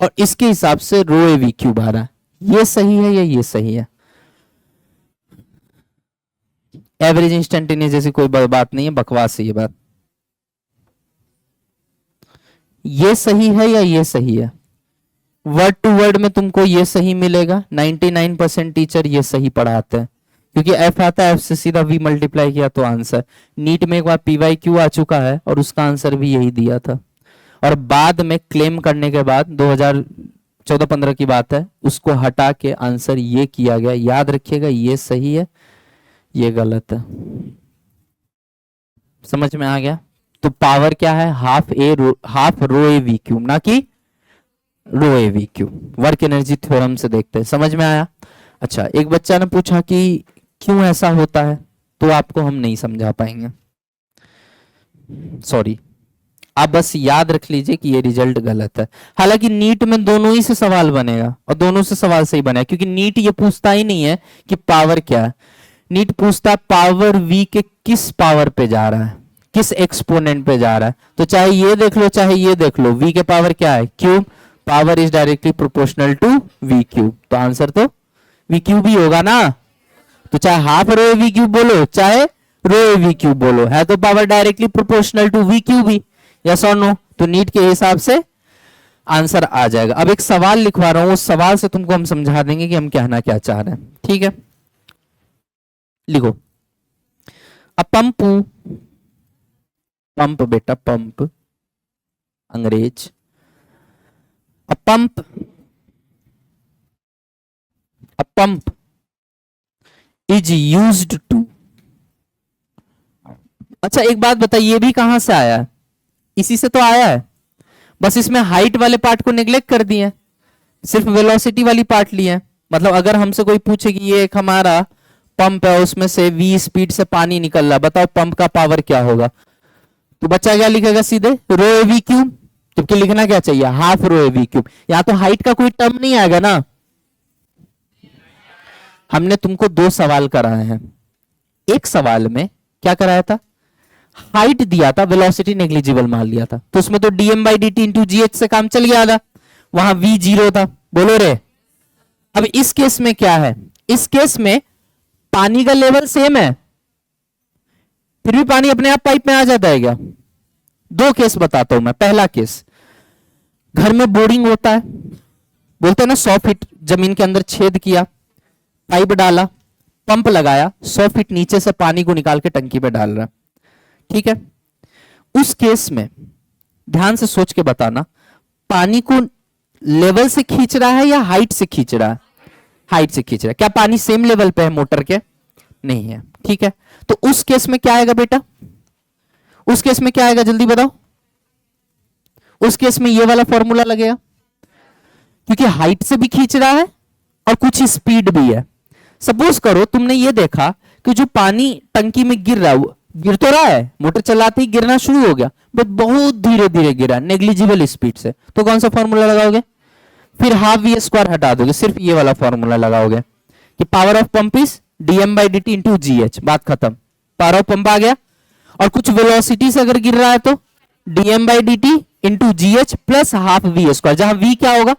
और इसके हिसाब से रो ए वी क्यूब आ रहा है, ये सही है या ये सही है, एवरेज इंस्टेंटेनियस जैसी कोई बात नहीं है, बकवास है ये बात, ये सही है या ये सही है, वर्ड टू वर्ड में तुमको ये सही मिलेगा, 99% टीचर ये सही पढ़ाते हैं, क्योंकि एफ आता है, एफ से सीधा वी मल्टीप्लाई किया तो आंसर। नीट में एक बार पीवाई क्यू आ चुका है और उसका आंसर भी यही दिया था, और बाद में क्लेम करने के बाद 2014-15 की बात है, उसको हटा के आंसर ये किया गया, याद रखिएगा, ये सही है ये गलत है, समझ में आ गया। तो पावर क्या है, half rho A V cube, ना कि rho A V cube, work energy theorem से देखते हैं, समझ में आया। अच्छा, एक बच्चा ने पूछा कि क्यों ऐसा होता है, तो आपको हम नहीं समझा पाएंगे, सॉरी, आप बस याद रख लीजिए कि ये रिजल्ट गलत है। हालांकि नीट में दोनों ही से सवाल बनेगा और दोनों से सवाल सही बनेगा, क्योंकि नीट ये पूछता ही नहीं है कि पावर क्या है, नीट पूछता पावर वी के किस पावर पे जा रहा है, किस एक्सपोनेंट पे जा रहा है, तो चाहे ये देख लो चाहे ये देख लो, वी के पावर क्या है, cube, power is directly proportional to V cube, तो आंसर तो वी क्यूब ही होगा ना। तो चाहे हाफ रो वी क्यूब बोलो चाहे रो वी क्यूब बोलो, है तो power directly proportional to V cube ही, यस और नो, तो नीट के हिसाब से आंसर आ जाएगा। अब एक सवाल लिखवा रहा हूं, उस सवाल से तुमको हम समझा देंगे कि हम कहना क्या चाह रहे हैं, ठीक है। लिखो, अ पंप, पंप बेटा पंप, अंग्रेज, a pump, a pump is used to. अच्छा एक बात बताइए, ये भी कहां से आया है, इसी से तो आया है, बस इसमें हाइट वाले पार्ट को नेग्लेक्ट कर दिए, सिर्फ वेलोसिटी वाली पार्ट लिए हैं। मतलब अगर हमसे कोई पूछे कि ये एक हमारा पंप है, उसमें से v स्पीड से पानी निकल रहा, बताओ पंप का पावर क्या होगा, तो बच्चा क्या लिखेगा, सीधे रो ए वी क्यूब, जबकि लिखना क्या चाहिए, half rho A V cube. यहां तो हाइट का कोई टर्म नहीं आएगा ना। हमने तुमको दो सवाल कराए हैं, एक सवाल में क्या कराया था, हाइट दिया था, वेलोसिटी नेग्लिजिबल मान लिया था, तो उसमें तो D M by D T into G H से काम चल गया था, वहां वी जीरो था, बोलो रे। अब इस केस में क्या है, इस केस में पानी का लेवल सेम है, फिर भी पानी अपने आप पाइप में आ जाता है क्या? दो केस बताता हूं मैं। पहला केस, घर में बोरिंग होता है, बोलते हैं ना 100 फीट जमीन के अंदर छेद किया, पाइप डाला, पंप लगाया, 100 फीट नीचे से पानी को निकाल के टंकी पे डाल रहा है, ठीक है। उस केस में ध्यान से सोच के बताना, पानी को लेवल से खींच रहा है या हाइट से खींच रहा है? हाइट से खींच रहा है। क्या पानी सेम लेवल पे है मोटर के? नहीं है, ठीक है। तो उस केस में क्या आएगा बेटा, उस केस में क्या आएगा जल्दी बताओ? उस केस में ये वाला फॉर्मूला लगेगा, क्योंकि हाइट से भी खींच रहा है और कुछ स्पीड भी है। सपोज करो तुमने ये देखा कि जो पानी टंकी में गिर रहा है, गिर तो रहा है, मोटर चलाते ही गिरना शुरू हो गया, बट बहुत धीरे धीरे गिरा, नेग्लिजिबल स्पीड से, तो कौन सा फॉर्मूला लगाओगे? फिर हाफ वी स्क्वायर हटा दोगे, सिर्फ ये वाला फॉर्मूला लगाओगे कि power of pump is DM by D T into G H, बात खत्म। पावर ऑफ पंप आ गया, और कुछ वेलोसिटी से अगर गिर रहा है तो D M by D T into G H plus half V square, जहां वी क्या होगा?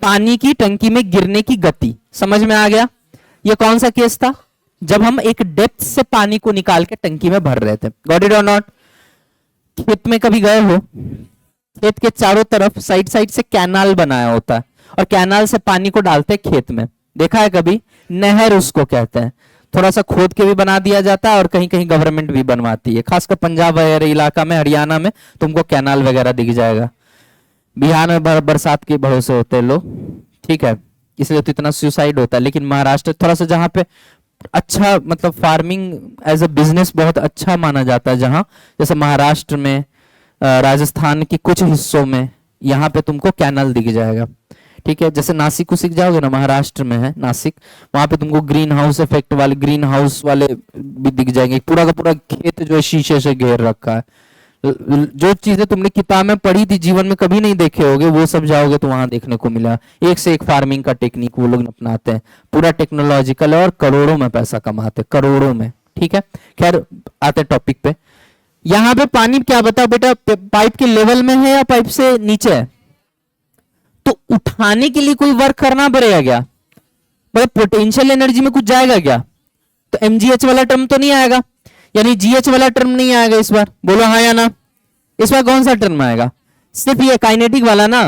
पानी की टंकी में गिरने की गति। समझ में आ गया? ये कौन सा केस था? जब हम एक डेप्थ से पानी को निकाल के टंकी में भर रहे थे। गॉट इट और नॉट? खेत में कभी गए हो? खेत के चारों तरफ साइड साइड से कैनाल बनाया होता है, और कैनाल से पानी को डालते हैं खेत में, देखा है कभी? नहर उसको कहते हैं। थोड़ा सा खोद के भी बना दिया जाता है, और कहीं कहीं गवर्नमेंट भी बनवाती है, खासकर पंजाब वगैरह इलाका में, हरियाणा में तुमको कैनाल वगैरह दिख जाएगा। बिहार में बरसात के भरोसे होते हैं लोग, ठीक है, इसलिए तो इतना सुसाइड होता है। लेकिन महाराष्ट्र थोड़ा सा जहां पे अच्छा, मतलब फार्मिंग एज अ बिजनेस बहुत अच्छा माना जाता है, जहां जैसे महाराष्ट्र में, राजस्थान के कुछ हिस्सों में, यहाँ पे तुमको कैनल दिख जाएगा, ठीक है। जैसे नासिक उसिक जाओगे ना, महाराष्ट्र में है नासिक, वहां पे तुमको ग्रीन हाउस इफेक्ट वाले, ग्रीन हाउस वाले भी दिख जाएंगे। पूरा का पूरा खेत जो है शीशे से घेर रखा है। जो चीजें तुमने किताब में पढ़ी थी, जीवन में कभी नहीं देखे होगे, वो सब जाओगे तो वहां देखने को मिला। एक से एक फार्मिंग का टेक्निक वो लोग अपनाते हैं, पूरा टेक्नोलॉजिकल है, और करोड़ों में पैसा कमाते, करोड़ों में, ठीक है। खैर आते टॉपिक पे। यहां पे पानी क्या बताओ बेटा, पाइप के लेवल में है या पाइप से नीचे है? तो उठाने के लिए कोई वर्क करना पड़ेगा क्या? मतलब पोटेंशियल एनर्जी में कुछ जाएगा क्या? तो एमजीएच वाला टर्म तो नहीं आएगा, यानी जीएच वाला टर्म नहीं आएगा इस बार, बोलो हाँ या ना? इस बार कौन सा टर्म आएगा? सिर्फ ये काइनेटिक वाला ना।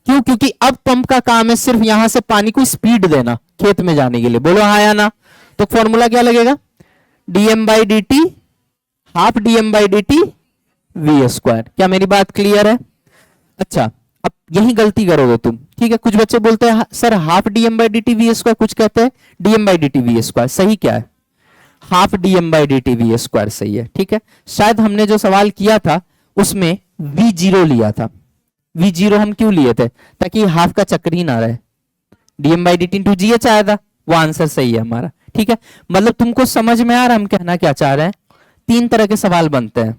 क्यों? क्योंकि अब पंप का काम है सिर्फ यहां से पानी को स्पीड देना खेत में जाने के लिए, बोलो हाँ या ना? तो फॉर्मूला क्या लगेगा? DM by D T, half DM by D T V square. क्या मेरी बात क्लियर है? अच्छा, अब यही गलती करोगे तुम, ठीक है। कुछ बच्चे बोलते हैं sir half DM by D T V square, कुछ कहते हैं DM by D T V square. सही क्या है? Half DM by D T V square सही है, ठीक है। शायद हमने जो सवाल किया था उसमें वी जीरो लिया था। वी जीरो हम क्यों लिए थे? ताकि हाफ का चक्कर ही ना रहे, DM by D T into G H आया था, वो आंसर सही है हमारा, ठीक है। मतलब तुमको समझ में आ रहा हम कहना क्या चाह रहे हैं? तीन तरह के सवाल बनते हैं,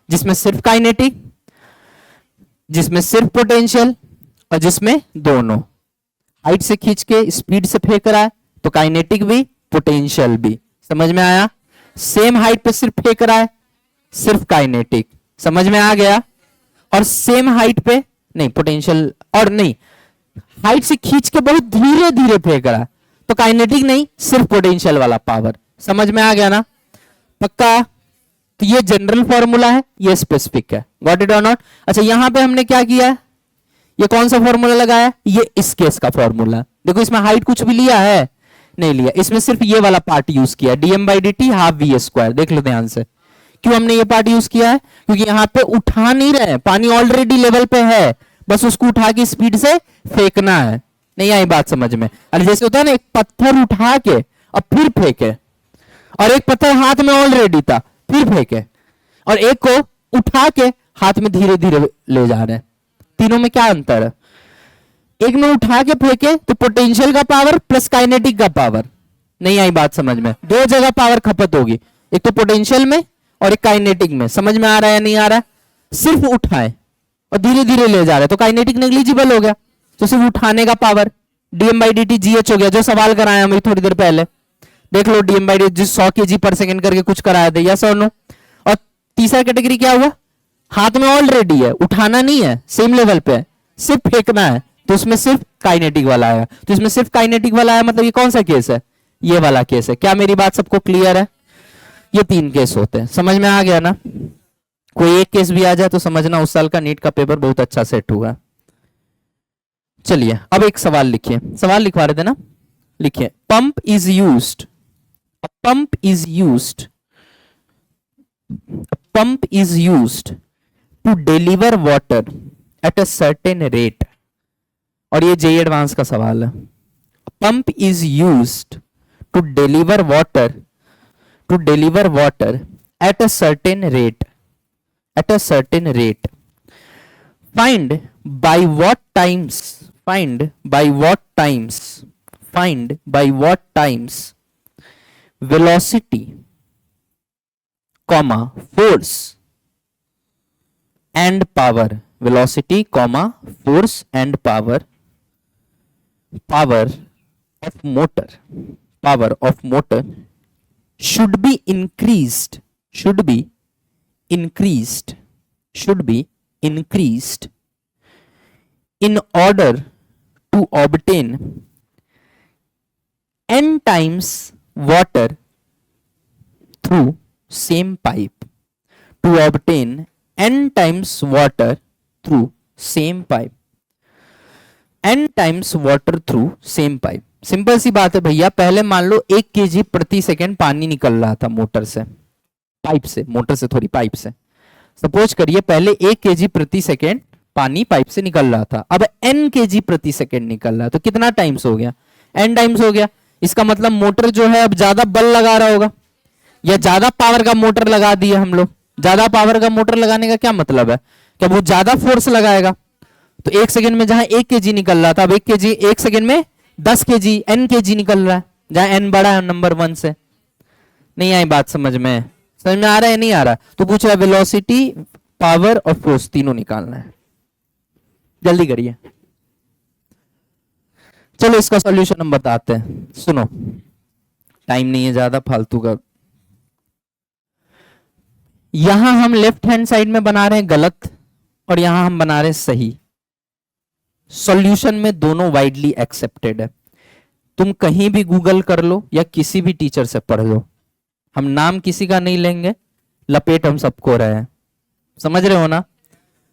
जिसमें सिर्फ काइनेटिक, जिसमें सिर्फ पोटेंशियल, और जिसमें दोनों। हाइट से खींच के स्पीड से फेंक रहा है तो काइनेटिक भी पोटेंशियल भी। समझ में आया? सेम हाइट पे सिर्फ फेंक रहा है, सिर्फ काइनेटिक। समझ में आ गया? और सेम हाइट पे नहीं, पोटेंशियल और नहीं, हाइट से खींच के बहुत धीरे धीरे फेंक रहा है तो काइनेटिक नहीं, सिर्फ पोटेंशियल वाला पावर। समझ में आ गया ना? पक्का? तो ये जनरल फॉर्मूला है, ये स्पेसिफिक है। गॉट इट और नॉट? अच्छा, यहां पे हमने क्या किया है? ये कौन सा फॉर्मूला लगाया? ये इस केस का फॉर्मूला। देखो इसमें हाइट कुछ भी लिया है? नहीं लिया, इसमें सिर्फ ये वाला पार्ट यूज किया, D M by D T half V square. देख लो ध्यान से, क्यों हमने ये पार्ट यूज किया है? क्योंकि यहां पे उठा नहीं रहे, पानी ऑलरेडी लेवल पे है, बस उसको उठा के स्पीड से फेंकना है। नहीं आई बात समझ में? अरे जैसे होता है ना, एक पत्थर उठा के और फिर फेंके, और एक पत्थर हाथ में ऑलरेडी था फिर फेंके, और एक को उठा के हाथ में धीरे धीरे ले जा रहे हैं। तीनों में क्या अंतर है? एक में उठा के फेंके तो पोटेंशियल का पावर प्लस काइनेटिक का पावर। नहीं आई बात समझ में? दो जगह पावर खपत होगी, एक तो पोटेंशियल में और एक काइनेटिक में। समझ में आ रहा है या नहीं आ रहा? सिर्फ उठाए और धीरे धीरे ले जा रहे तो काइनेटिक नेग्लिजिबल हो गया, तो सिर्फ उठाने का power DM by D T G H हो गया, जो सवाल कराया हमें थोड़ी देर पहले। देख लो, डीएम बाई डी 100 kg पर सेकंड करके कुछ कराया था, यस और नो? और तीसरा कैटेगरी क्या हुआ, हाथ में ऑलरेडी है, उठाना नहीं है, सेम लेवल पे है, सिर्फ फेंकना है, तो उसमें सिर्फ काइनेटिक वाला आएगा। तो इसमें सिर्फ काइनेटिक वाला आया, मतलब ये कौन सा केस है, ये वाला केस है। क्या मेरी बात सबको क्लियर है? ये 3 केस होते हैं, समझ में आ गया ना? कोई एक केस भी आ जाए तो समझना उस साल का नीट का पेपर बहुत अच्छा सेट हुआ। चलिए अब एक सवाल लिखिए, सवाल लिखवा रहे थे ना, लिखिए pump is used, pump is used, pump is used to deliver water at a certain rate. और ये जेई एडवांस का सवाल है। Pump is used to deliver water, to deliver water at a certain rate, at a certain rate. Find by what times, find by what times, find by what times velocity, comma, force and power, velocity, comma, force and power, power of motor, power of motor should be increased, should be increased, should be increased in order to obtain n times water through same pipe, to obtain n times water through same pipe, n times water through same pipe। Simple सी बात है भैया, पहले मान लो 1 kg प्रति second पानी निकल रहा था मोटर से, पाइप से, मोटर से थोड़ी, पाइप से। सपोज करिए पहले 1 kg प्रति सेकेंड पानी पाइप से निकल रहा था, अब n kg प्रति सेकेंड निकल रहा है, तो कितना टाइम्स हो गया, n टाइम्स हो गया। इसका मतलब मोटर जो है अब ज्यादा बल लगा रहा होगा, या ज्यादा पावर का मोटर लगा दिया हम लोग। ज्यादा पावर का मोटर लगाने का क्या मतलब है, कि वो ज्यादा फोर्स लगाएगा। तो 1 सेकेंड में जहां 1 kg निकल रहा था, अब 1 kg 1 सेकेंड में 10 kg, n kg निकल रहा है, जहां n बड़ा है नंबर 1 से। नहीं आई बात समझ में? समझ में आ रहा है नहीं आ रहा? तो पूछ रहा है वेलोसिटी, पावर और फोर्स तीनों निकालना है, जल्दी करिए। चलो इसका सॉल्यूशन हम बताते हैं, सुनो, टाइम नहीं है ज्यादा फालतू का। यहां हम लेफ्ट हैंड साइड में बना रहे हैं गलत, और यहां हम बना रहे हैं सही। सॉल्यूशन में दोनों वाइडली एक्सेप्टेड है। तुम कहीं भी गूगल कर लो या किसी भी टीचर से पढ़ लो, हम नाम किसी का नहीं लेंगे, लपेट हम सबको रहे हैं, समझ रहे हो ना?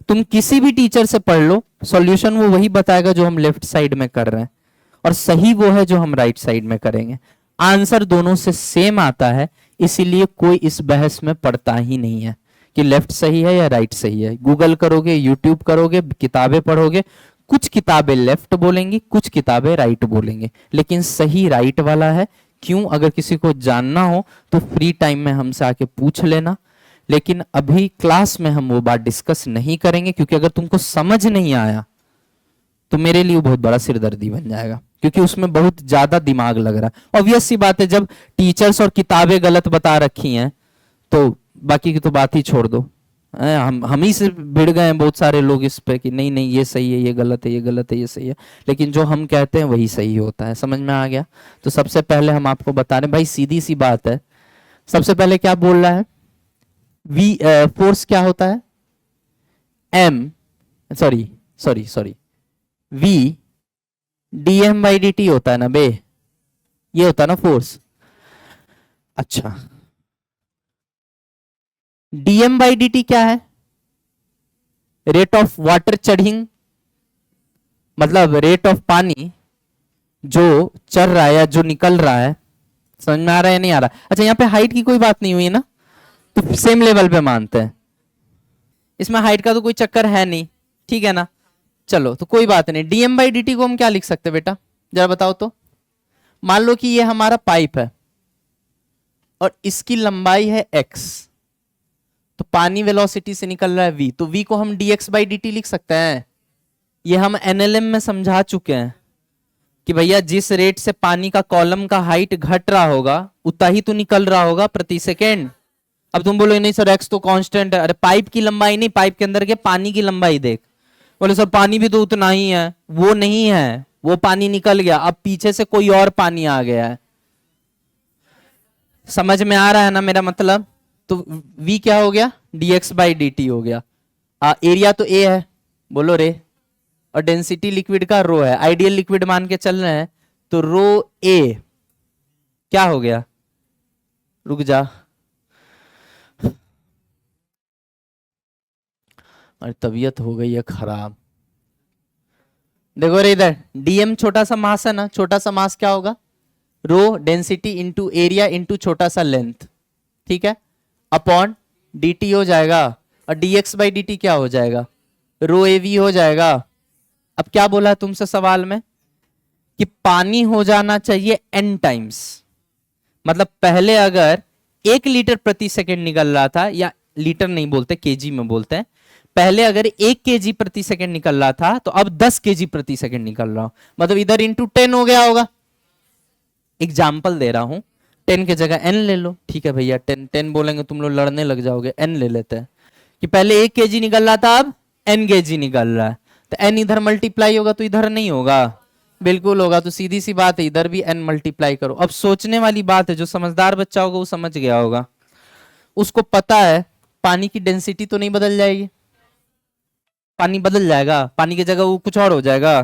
तुम किसी भी टीचर से पढ़ लो, सॉल्यूशन वो वही बताएगा जो हम लेफ्ट साइड में कर रहे हैं, और सही वो है जो हम राइट साइड में करेंगे। आंसर दोनों से सेम आता है, इसीलिए कोई इस बहस में पड़ता ही नहीं है कि लेफ्ट सही है या राइट सही है। गूगल करोगे, यूट्यूब करोगे, किताबें पढ़ोगे, कुछ किताबें लेफ्ट बोलेंगी, कुछ किताबें राइट बोलेंगे, लेकिन सही राइट वाला है। क्यों? अगर किसी को जानना हो तो फ्री टाइम में हमसे आके पूछ लेना, लेकिन अभी क्लास में हम वो बात डिस्कस नहीं करेंगे, क्योंकि अगर तुमको समझ नहीं आया तो मेरे लिए बहुत बड़ा सिरदर्दी बन जाएगा, क्योंकि उसमें बहुत ज्यादा दिमाग लग रहा है। ऑब्वियस सी बात है, जब टीचर्स और किताबें गलत बता रखी हैं तो बाकी की तो बात ही छोड़ दो। हम ही से भिड़ गए हैं बहुत सारे लोग इस पे कि नहीं नहीं ये सही है, ये गलत है, ये गलत है, ये सही है, लेकिन जो हम कहते हैं वही सही होता है। समझ में आ गया? तो सबसे पहले हम आपको बता रहे हैं भाई, सीधी सी बात है। सबसे पहले क्या बोल रहा है, वी फोर्स क्या होता है, M sorry V dm by dt होता है ना बे, ये होता है ना फोर्स। अच्छा, dm बाई dt क्या है, रेट ऑफ वाटर चढ़िंग, मतलब रेट ऑफ पानी जो चढ़ रहा है या जो निकल रहा है। समझ में आ रहा है नहीं आ रहा? अच्छा, यहाँ पे हाइट की कोई बात नहीं हुई ना, तो सेम लेवल पे मानते हैं, इसमें हाइट का तो कोई चक्कर है नहीं, ठीक है ना? चलो तो कोई बात नहीं। dm बाई dt को हम क्या लिख सकते हैं बेटा, जरा बताओ तो। मान लो कि ये हमारा पाइप है और इसकी लंबाई है x, तो पानी वेलोसिटी से निकल रहा है v, तो v को हम dx बाई dt लिख सकते हैं। ये हम एनएलएम में समझा चुके हैं कि भैया जिस रेट से पानी का कॉलम का हाइट घट रहा होगा उतना ही तो निकल रहा होगा प्रति सेकेंड। अब तुम बोलो नहीं सर x तो कांस्टेंट है, अरे पाइप की लंबाई नहीं, पाइप के अंदर के पानी की लंबाई देख। बोले सर पानी भी तो उतना ही है, वो नहीं है, वो पानी निकल गया, अब पीछे से कोई और पानी आ गया है। समझ में आ रहा है ना मेरा मतलब? तो v क्या हो गया, dx बाई dt हो गया। एरिया तो a है, बोलो रे, और डेंसिटी लिक्विड का रो है, आइडियल लिक्विड मान के चल रहे हैं, तो रो a क्या हो गया, रुक जा, अरे तबीयत हो गई है खराब। देखो रे इधर, dm छोटा सा मास है ना, छोटा सा मास क्या होगा, rho density into area into छोटा सा लेंथ, ठीक है, अपॉन dt हो जाएगा, और dx बाई dt क्या हो जाएगा, रो av हो जाएगा। अब क्या बोला है तुमसे सवाल में कि पानी हो जाना चाहिए n टाइम्स, मतलब पहले अगर 1 लीटर प्रति सेकंड निकल रहा था, या लीटर नहीं बोलते, केजी में बोलते हैं, पहले अगर 1 केजी प्रति सेकंड निकल रहा था तो अब 10 केजी प्रति सेकंड निकल रहा हो, मतलब इधर इंटू 10 हो गया होगा। एग्जाम्पल दे रहा हूं, 10 की जगह n ले लो, ठीक है भैया, 10 बोलेंगे तुम लोग लड़ने लग जाओगे, n ले लेते हैं, कि पहले 1 केजी निकल रहा था अब n केजी निकल रहा है, तो n इधर मल्टीप्लाई होगा तो इधर नहीं होगा, बिल्कुल होगा, तो सीधी सी बात है इधर भी n मल्टीप्लाई करो। अब सोचने वाली बात है, जो समझदार बच्चा होगा वो समझ गया होगा, उसको पता है पानी की डेंसिटी तो नहीं बदल जाएगी, पानी बदल जाएगा, पानी की जगह वो कुछ और हो जाएगा,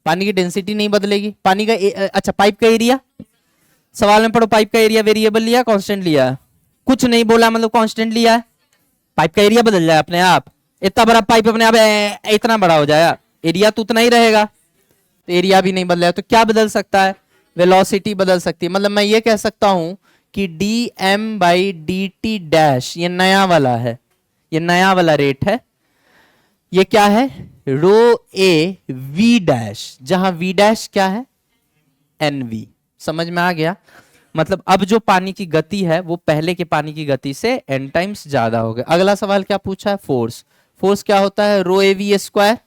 पानी की डेंसिटी नहीं बदलेगी, पानी का अच्छा पाइप का एरिया, सवाल में पढ़ो, पाइप का एरिया वेरिएबल लिया कांस्टेंट लिया, कुछ नहीं बोला मतलब कांस्टेंट लिया है, पाइप का एरिया बदल जाए अपने आप, इतना बड़ा पाइप अपने आप इतना बड़ा हो जाएगा, एरिया तो उतना ही रहेगा, तो एरिया भी नहीं बदलेगा, तो क्या बदल सकता है, वेलोसिटी बदल सकती है। मतलब मैं ये कह सकता हूं कि dm बाई dt डैश, ये नया वाला है, ये नया वाला रेट है, ये क्या है, रो ए वी डैश, जहां वी डैश क्या है, nv, समझ में आ गया। मतलब अब जो पानी की गति है वो पहले के पानी की गति से n टाइम्स ज्यादा हो गया। अगला सवाल क्या पूछा है, फोर्स, फोर्स क्या होता है, रो ए वी स्क्वायर,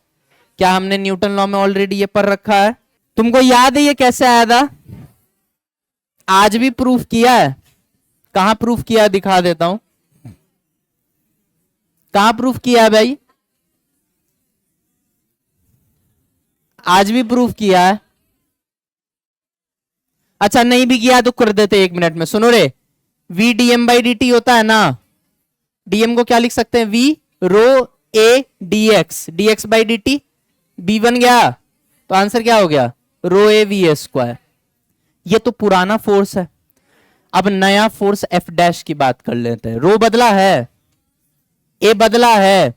क्या हमने न्यूटन लॉ में ऑलरेडी ये पढ़ रखा है, तुमको याद है ये कैसे आया था, आज भी प्रूफ किया है, कहां प्रूफ किया है दिखा देता हूं, कहां प्रूफ किया है भाई, आज भी प्रूफ किया है, अच्छा नहीं भी किया तो कर देते 1 मिनट में, सुनो रे, v dm बाई dt होता है ना, dm को क्या लिख सकते हैं, v rho a dx, dx by dt, b बन गया, तो आंसर क्या हो गया, रो a v स्क्वायर। ये तो पुराना फोर्स है, अब नया फोर्स f डैश की बात कर लेते हैं। रो बदला है, a बदला है,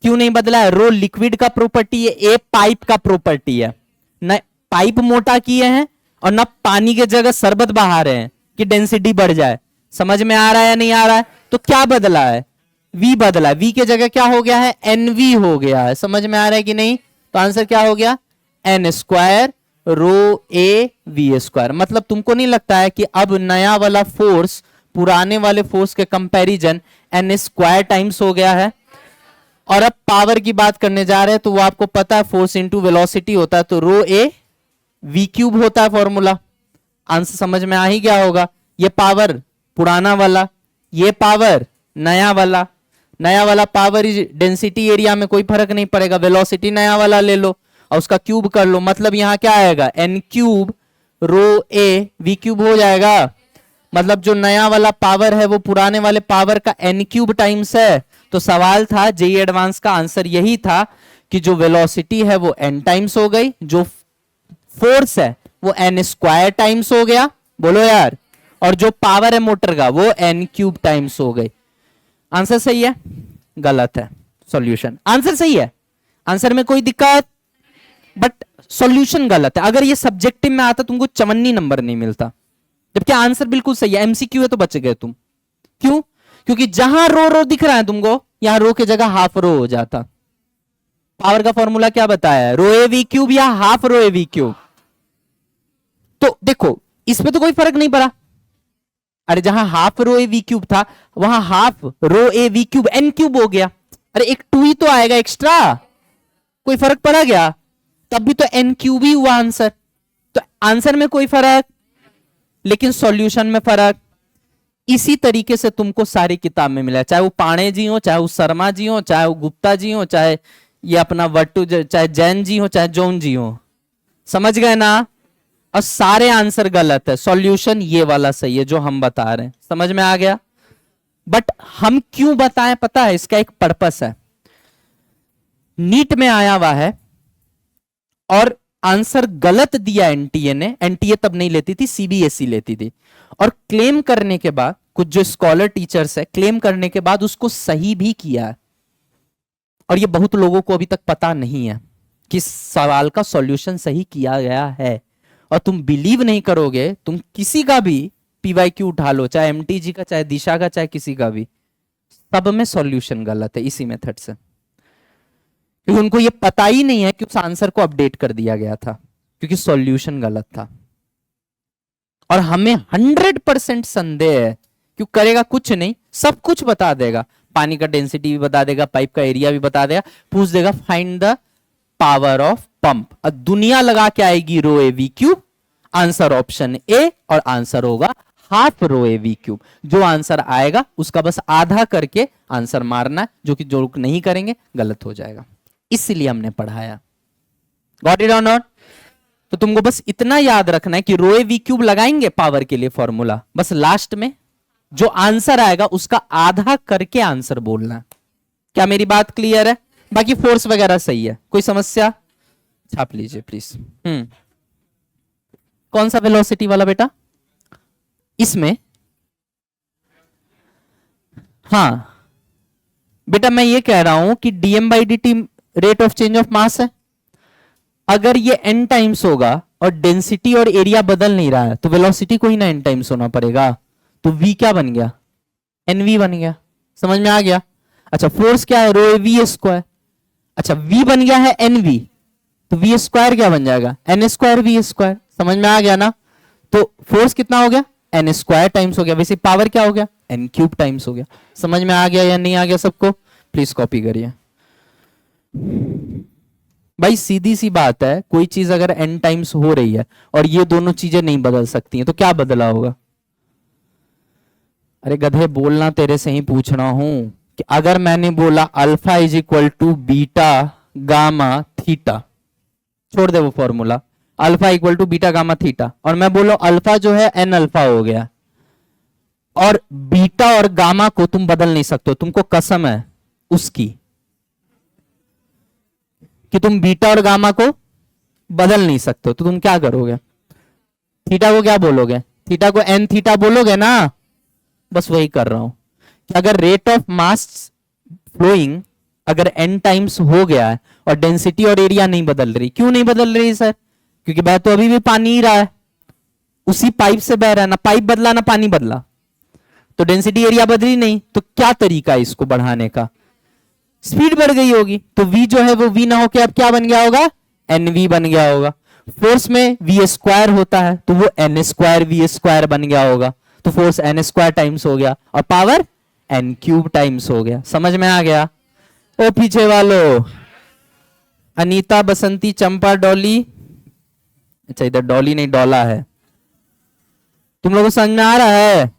क्यों नहीं बदला है, रो लिक्विड का प्रॉपर्टी है, a पाइप का प्रॉपर्टी है, न पाइप मोटा किए हैं और ना पानी के जगह शरबत बहा रहे हैं कि डेंसिटी बढ़ जाए, समझ में आ रहा है या नहीं आ रहा है, तो क्या बदला है, v बदला है, v के जगह क्या हो गया है, nv हो गया है, समझ में आ रहा है कि नहीं, तो आंसर क्या हो गया, n square rho A V square. मतलब तुमको नहीं लगता है कि अब नया वाला फोर्स पुराने वाले फोर्स के कंपैरिजन n स्क्वायर टाइम्स हो गया है। और अब पावर की बात करने जा रहे हैं, तो वो आपको पता है फोर्स इंटू वेलोसिटी होता है, तो रो ए वी क्यूब होता है फॉर्मूला, आंसर समझ में आ ही गया होगा। ये पावर पुराना वाला, ये पावर नया वाला, नया वाला पावर डेंसिटी एरिया में कोई फर्क नहीं पड़ेगा, वेलोसिटी नया वाला ले लो और उसका क्यूब कर लो, मतलब यहां क्या आएगा, N cube rho A V cube हो जाएगा। मतलब जो नया वाला पावर है वो पुराने वाले पावर का एन क्यूब टाइम्स है। तो सवाल था जेई एडवांस का आंसर यही था कि जो वेलोसिटी है वो एन टाइम्स हो गई, जो फोर्स है वो एन स्क्वायर टाइम्स हो गया, बोलो यार, और जो पावर है मोटर का वो एन क्यूब टाइम्स हो गई। आंसर सही है, गलत है सॉल्यूशन, आंसर सही है, आंसर में कोई दिक्कत, बट सॉल्यूशन गलत है। अगर ये सब्जेक्टिव में आता तुमको चवन्नी नंबर नहीं मिलता, जबकि आंसर बिल्कुल सही है, एमसीक्यू है तो बच गए तुम। क्यों? क्योंकि जहां रो रो दिख रहा है तुमको, यहां रो की जगह हाफ रो हो जाता। पावर का फॉर्मूला क्या बताया, रो ए वी क्यूब या half rho A V cube. तो देखो इसमें तो कोई फर्क नहीं पड़ा, अरे जहां half rho A V cube था वहां half rho A V cube N cube हो गया, अरे एक 2 ही तो आएगा एक्स्ट्रा, कोई फर्क पड़ा गया, तब भी तो एन क्यूब ही हुआ आंसर। तो आंसर में कोई फर्क, लेकिन सॉल्यूशन में फर्क। इसी तरीके से तुमको सारी किताब में मिला, चाहे वो पाणे जी हो, चाहे वो शर्मा जी हो, चाहे वो गुप्ता जी हो, चाहे ये अपना वट्टू, चाहे जैन जी हो, चाहे जौन जी हो, समझ गए ना। और सारे आंसर गलत है, सॉल्यूशन ये वाला सही है जो हम बता रहे हैं, समझ में आ गया। बट हम क्यों बताएं पता है, इसका एक पर्पस है। नीट में आया हुआ है और आंसर गलत दिया एनटीए ने। एनटीए तब नहीं लेती थी, सीबीएसई लेती थी। और क्लेम करने के बाद कुछ जो स्कॉलर टीचर्स है, क्लेम करने के बाद उसको सही भी किया है। और ये बहुत लोगों को अभी तक पता नहीं है कि सवाल का सॉल्यूशन सही किया गया है। और तुम बिलीव नहीं करोगे, तुम किसी का भी पीवाईक्यू उठा लो, चाहे एमटीजी का, चाहे दिशा का, चाहे किसी का भी, सब में सॉल्यूशन गलत है इसी मेथड से। क्योंकि उनको ये पता ही नहीं है कि उस आंसर को अपडेट कर दिया गया था, क्योंकि सॉल्यूशन गलत था। और हमें 100% संदेह है, क्यों करेगा कुछ नहीं, सब कुछ बता देगा। पानी का डेंसिटी भी बता देगा, पाइप का एरिया भी बता देगा, पूछ देगा find the power of pump. अब दुनिया लगा के आएगी rho A V cube, answer option A, और आंसर होगा half rho A V cube. जो आंसर आएगा उसका बस आधा करके आंसर मारना है, जो कि जो लोग नहीं करेंगे गलत हो जाएगा। इसलिए हमने पढ़ाया। गॉट इट और नॉट? तो तुमको बस इतना याद रखना है कि रो ए वी क्यूब लगाएंगे पावर के लिए फॉर्मूला, बस लास्ट में जो आंसर आएगा उसका आधा करके आंसर बोलना। क्या मेरी बात क्लियर है? बाकी फोर्स वगैरह सही है, कोई समस्या? छाप लीजिए प्लीज। कौन सा वेलोसिटी वाला बेटा? इसमें हाँ बेटा, मैं ये कह रहा हूं कि DM by D T rate of change of mass है। अगर ये n टाइम्स होगा और डेंसिटी और एरिया बदल नहीं रहा है, तो वेलोसिटी को ही ना n टाइम्स होना पड़ेगा। तो v क्या बन गया? nv बन गया। समझ में आ गया? अच्छा, फोर्स क्या है? रो ए वी स्क्वायर। अच्छा, v बन गया है nv, तो v स्क्वायर क्या बन जाएगा? n square V square. समझ में आ गया ना? तो फोर्स कितना हो गया? n स्क्वायर टाइम्स हो गया। वैसे पावर क्या हो गया? n क्यूब टाइम्स हो गया। समझ में आ गया या नहीं आ गया सबको? प्लीज कॉपी करिए भाई। सीधी सी बात है, कोई चीज अगर n टाइम्स हो रही है और ये दोनों चीजें नहीं बदल सकती हैं, तो क्या बदला होगा? अरे गधे, बोलना तेरे से ही पूछ रहा हूं कि अगर मैंने बोला alpha is equal to beta gamma theta, छोड़ दे वो formula, alpha equal to beta gamma theta, और मैं बोलो अल्फा जो है n अल्फा हो गया, और बीटा और गामा को तुम बदल नहीं सकते हो, तुमको कसम है उसकी कि तुम बीटा और गामा को बदल नहीं सकते हो, तो तुम क्या करोगे? थीटा को क्या बोलोगे? थीटा को एन थीटा बोलोगे ना? बस वही कर रहा हूं कि अगर रेट ऑफ मास फ्लोइंग अगर n टाइम्स हो गया है और डेंसिटी और एरिया नहीं बदल रही, क्यों नहीं बदल रही सर? क्योंकि बह तो अभी भी पानी ही रहा है, उसी पाइप से बह रहा है, ना पाइप बदला ना पानी बदला, तो डेंसिटी एरिया बदली नहीं, तो क्या तरीका है इसको बढ़ाने का? स्पीड बढ़ गई होगी। तो v जो है वो v ना होके अब क्या बन गया होगा? nv बन गया होगा। फोर्स में v स्क्वायर होता है, तो वो n स्क्वायर v स्क्वायर बन गया होगा, तो फोर्स n स्क्वायर टाइम्स हो गया और पावर n क्यूब टाइम्स हो गया। समझ में आ गया? ओ पीछे वालों, अनीता, बसंती, चंपा, डॉली, अच्छा इधर डॉली नहीं डॉला है, तुम लोगों को समझ में आ रहा है?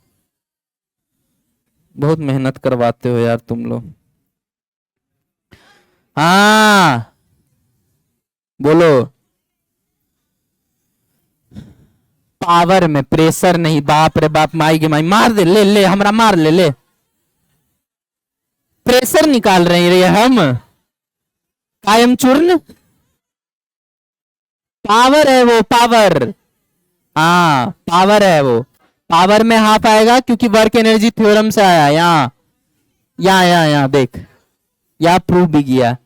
बहुत मेहनत करवाते हो यार तुम लोग। हाँ बोलो। पावर में प्रेशर नहीं, बाप रे बाप, माई के माई, मार दे, ले ले हमरा मार ले, ले प्रेशर निकाल रहे हम, कायम चूर्ण। पावर है वो, पावर, हाँ पावर है वो। पावर में हाफ आएगा क्योंकि वर्क एनर्जी थ्योरम से आया। यहाँ यहाँ यहाँ यहाँ देख, यहाँ प्रूव भी किया।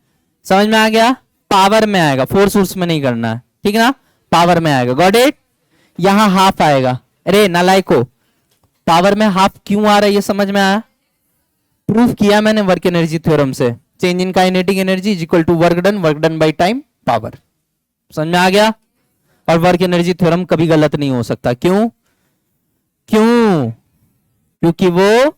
समझ में आ गया? पावर में आएगा, फोर्स वोर्स में नहीं करना है, ठीक ना? पावर में आएगा। Got it? यहां हाफ आएगा। अरे नालायको, पावर में हाफ क्यों आ रहा है ये समझ में आया? प्रूफ किया मैंने वर्क एनर्जी थ्योरम से। Change in kinetic energy is equal to work done by time power. समझ में आ गया? और वर्क एनर्जी थ्योरम कभी गलत नहीं हो सकता। क्यों? क्यों? क्योंकि वो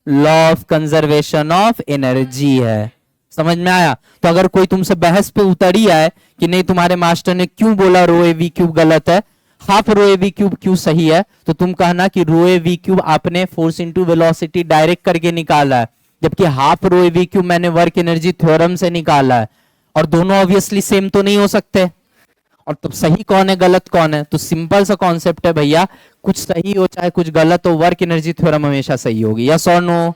law of conservation of energy है। समझ में आया? तो अगर कोई तुमसे बहस पे उतर ही आए कि नहीं तुम्हारे मास्टर ने क्यों बोला रो ए वी क्यूब गलत है, half rho A V cube क्यों सही है, तो तुम कहना कि रो ए वी क्यूब आपने फोर्स इनटू वेलोसिटी डायरेक्ट करके निकाला है, जबकि half rho A V cube मैंने वर्क एनर्जी थ्योरम से निकाला है, और दोनों ऑब्वियसली सेम तो नहीं हो सकते। और तब सही कौन है गलत कौन है? तो सिंपल सा कॉन्सेप्ट है भैया, कुछ सही हो चाहे कुछ गलत हो, वर्क एनर्जी थ्योरम हमेशा सही होगी। यस और नो?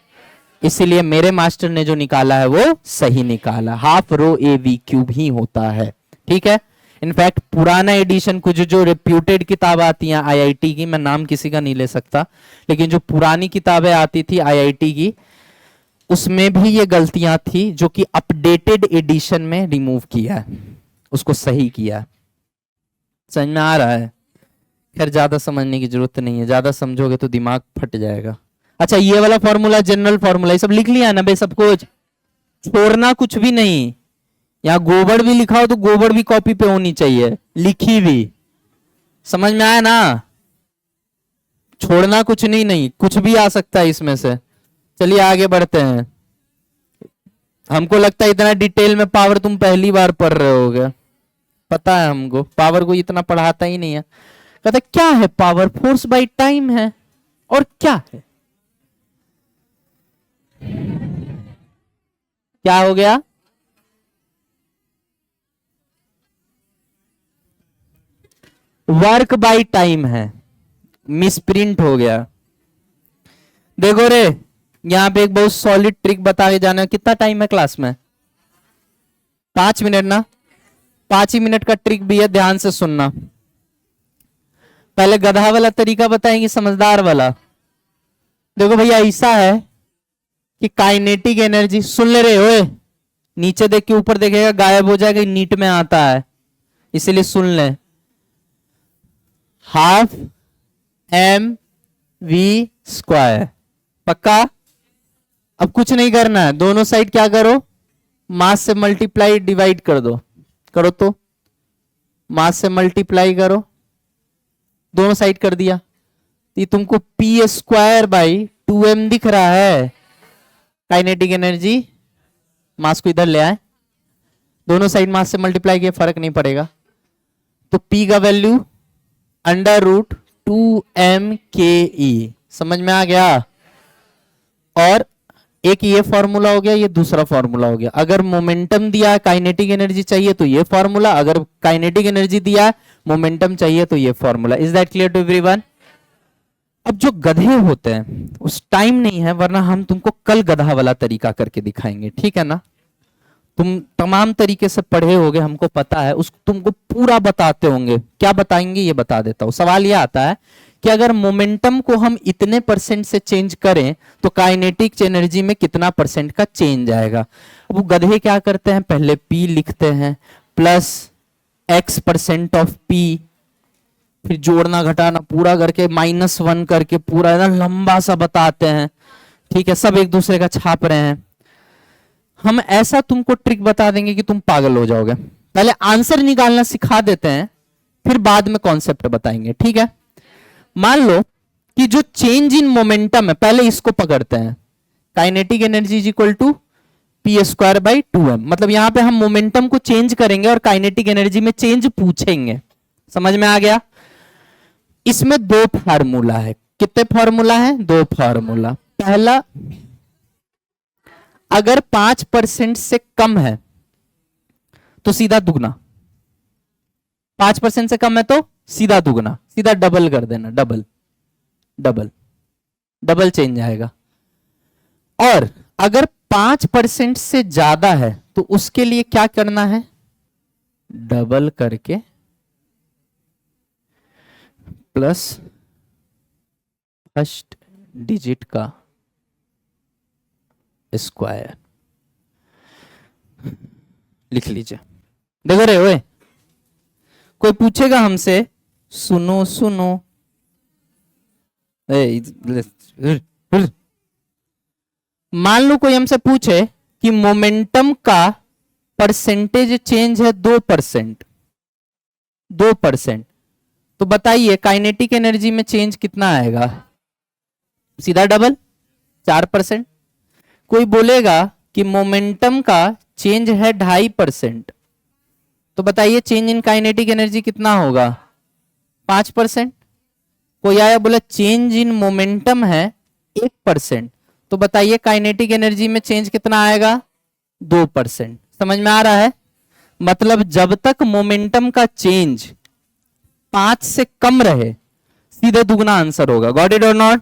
इसीलिए मेरे मास्टर ने जो निकाला है वो सही निकाला, half rho A V cube ही होता है। ठीक है, इनफैक्ट पुराना एडिशन कुछ जो रेप्यूटेड किताब आती हैं आईआईटी की, मैं नाम किसी का नहीं ले सकता, लेकिन जो पुरानी किताबें आती थी आईआईटी की उसमें भी ये गलतियां थी जो कि अपडेटेड एडिशन में रिमूव किया है, उसको सही किया। समझ में आ रहा है? खैर ज्यादा समझने की जरूरत नहीं है, ज्यादा समझोगे तो दिमाग फट जाएगा। अच्छा, ये वाला फॉर्मूला जनरल फॉर्मूला ये सब लिख लिया ना भाई, सब कुछ छोड़ना कुछ भी नहीं। यहाँ गोबर भी लिखा हो तो गोबर भी कॉपी पे होनी चाहिए, लिखी भी। समझ में आया ना? छोड़ना कुछ नहीं, कुछ भी आ सकता है इसमें से। चलिए आगे बढ़ते हैं। हमको लगता है इतना डिटेल में पावर तुम पहली बार पढ़ रहे होगे, पता है हमको, पावर को इतना पढ़ाता ही नहीं है। कहते क्या है पावर? फोर्स बाय टाइम है। और क्या है? क्या हो गया? वर्क बाय टाइम है, मिसप्रिंट हो गया। देखो रे, यहां पे एक बहुत सॉलिड ट्रिक बता के जाना। कितना टाइम है क्लास में? 5 मिनट ना? 5 ही मिनट का ट्रिक भी है, ध्यान से सुनना। पहले गधा वाला तरीका बताएंगे, समझदार वाला। देखो भैया, ऐसा है कि काइनेटिक एनर्जी, सुन ले रहे ओए, नीचे देख के ऊपर देखेगा गायब हो जाएगा, नीट में आता है, इसलिए सुन ले। हाफ एम वी स्क्वायर, पक्का? अब कुछ नहीं करना है, दोनों साइड क्या करो, मास से मल्टीप्लाई डिवाइड कर दो। करो तो, मास से मल्टीप्लाई करो, दोनों साइड कर दिया, ये तुमको पी स्क्वायर बाई 2m दिख रहा है। काइनेटिक एनर्जी, मास को इधर ले आए, दोनों साइड मास से मल्टीप्लाई किया, फर्क नहीं पड़ेगा। तो p का वैल्यू √2m/ke, समझ में आ गया? और एक ये फॉर्मूला हो गया, ये दूसरा फॉर्मूला हो गया। अगर मोमेंटम दिया है, काइनेटिक एनर्जी चाहिए तो ये फॉर्मूला, अगर काइनेटिक एनर्जी दिया है, मोमेंटम चाहिए तो ये formula. Is that clear to everyone? अब जो गधे होते हैं, उस टाइम नहीं है, वरना हम तुमको कल गधा वाला तरीका करके दिखाएंगे, ठीक है ना? तुम तमाम तरीके से पढ़े होगे, हमको पता है, उसको तुमको पूरा बताते होंगे। क्या बताएंगे ये बता देता हूं। सवाल ये आता है कि अगर मोमेंटम को हम इतने परसेंट से चेंज करें तो काइनेटिक एनर्जी में कितना परसेंट का चेंज आएगा। वो गधे क्या करते हैं, पहले P लिखते हैं प्लस x% ऑफ P, फिर जोड़ना घटाना पूरा करके -1 करके पूरा एकदम लंबा सा बताते हैं। ठीक है, सब एक दूसरे का छाप रहे हैं। हम ऐसा तुमको ट्रिक बता देंगे कि तुम पागल हो जाओगे। पहले आंसर निकालना सिखा देते हैं, फिर बाद में कॉन्सेप्ट बताएंगे, ठीक है? मान लो कि जो चेंज इन मोमेंटम है, पहले इसको पकड़ते हैं। Kinetic energy is equal to p²/2m, मतलब यहां पे हम मोमेंटम को चेंज करेंगे और काइनेटिक एनर्जी में चेंज पूछेंगे। समझ में आ गया? इसमें 2 फार्मूला है। कितने फार्मूला है? 2 फार्मूला। पहला, अगर 5% से कम है तो सीधा दुगना, 5% से कम है तो सीधा दुगना, सीधा डबल कर देना, डबल डबल डबल चेंज आएगा। और अगर 5% से ज्यादा है तो उसके लिए क्या करना है, डबल करके प्लस फर्स्ट डिजिट का स्क्वायर लिख लीजिए। देखो रे ओए, कोई पूछेगा हमसे, सुनो सुनो, मान लो कोई हमसे पूछे कि मोमेंटम का परसेंटेज चेंज है 2%, 2%, तो बताइए काइनेटिक एनर्जी में चेंज कितना आएगा? सीधा डबल, 4%। कोई बोलेगा कि मोमेंटम का चेंज है 2.5%, तो बताइए चेंज इन काइनेटिक एनर्जी कितना होगा? 5%। कोई आया बोला चेंज इन मोमेंटम है 1%, तो बताइए काइनेटिक एनर्जी में चेंज कितना आएगा? 2%। समझ में आ रहा है? मतलब जब तक मोमेंटम का चेंज 5 से कम रहे, सीधे दुगना आंसर होगा। गॉट इट और नॉट?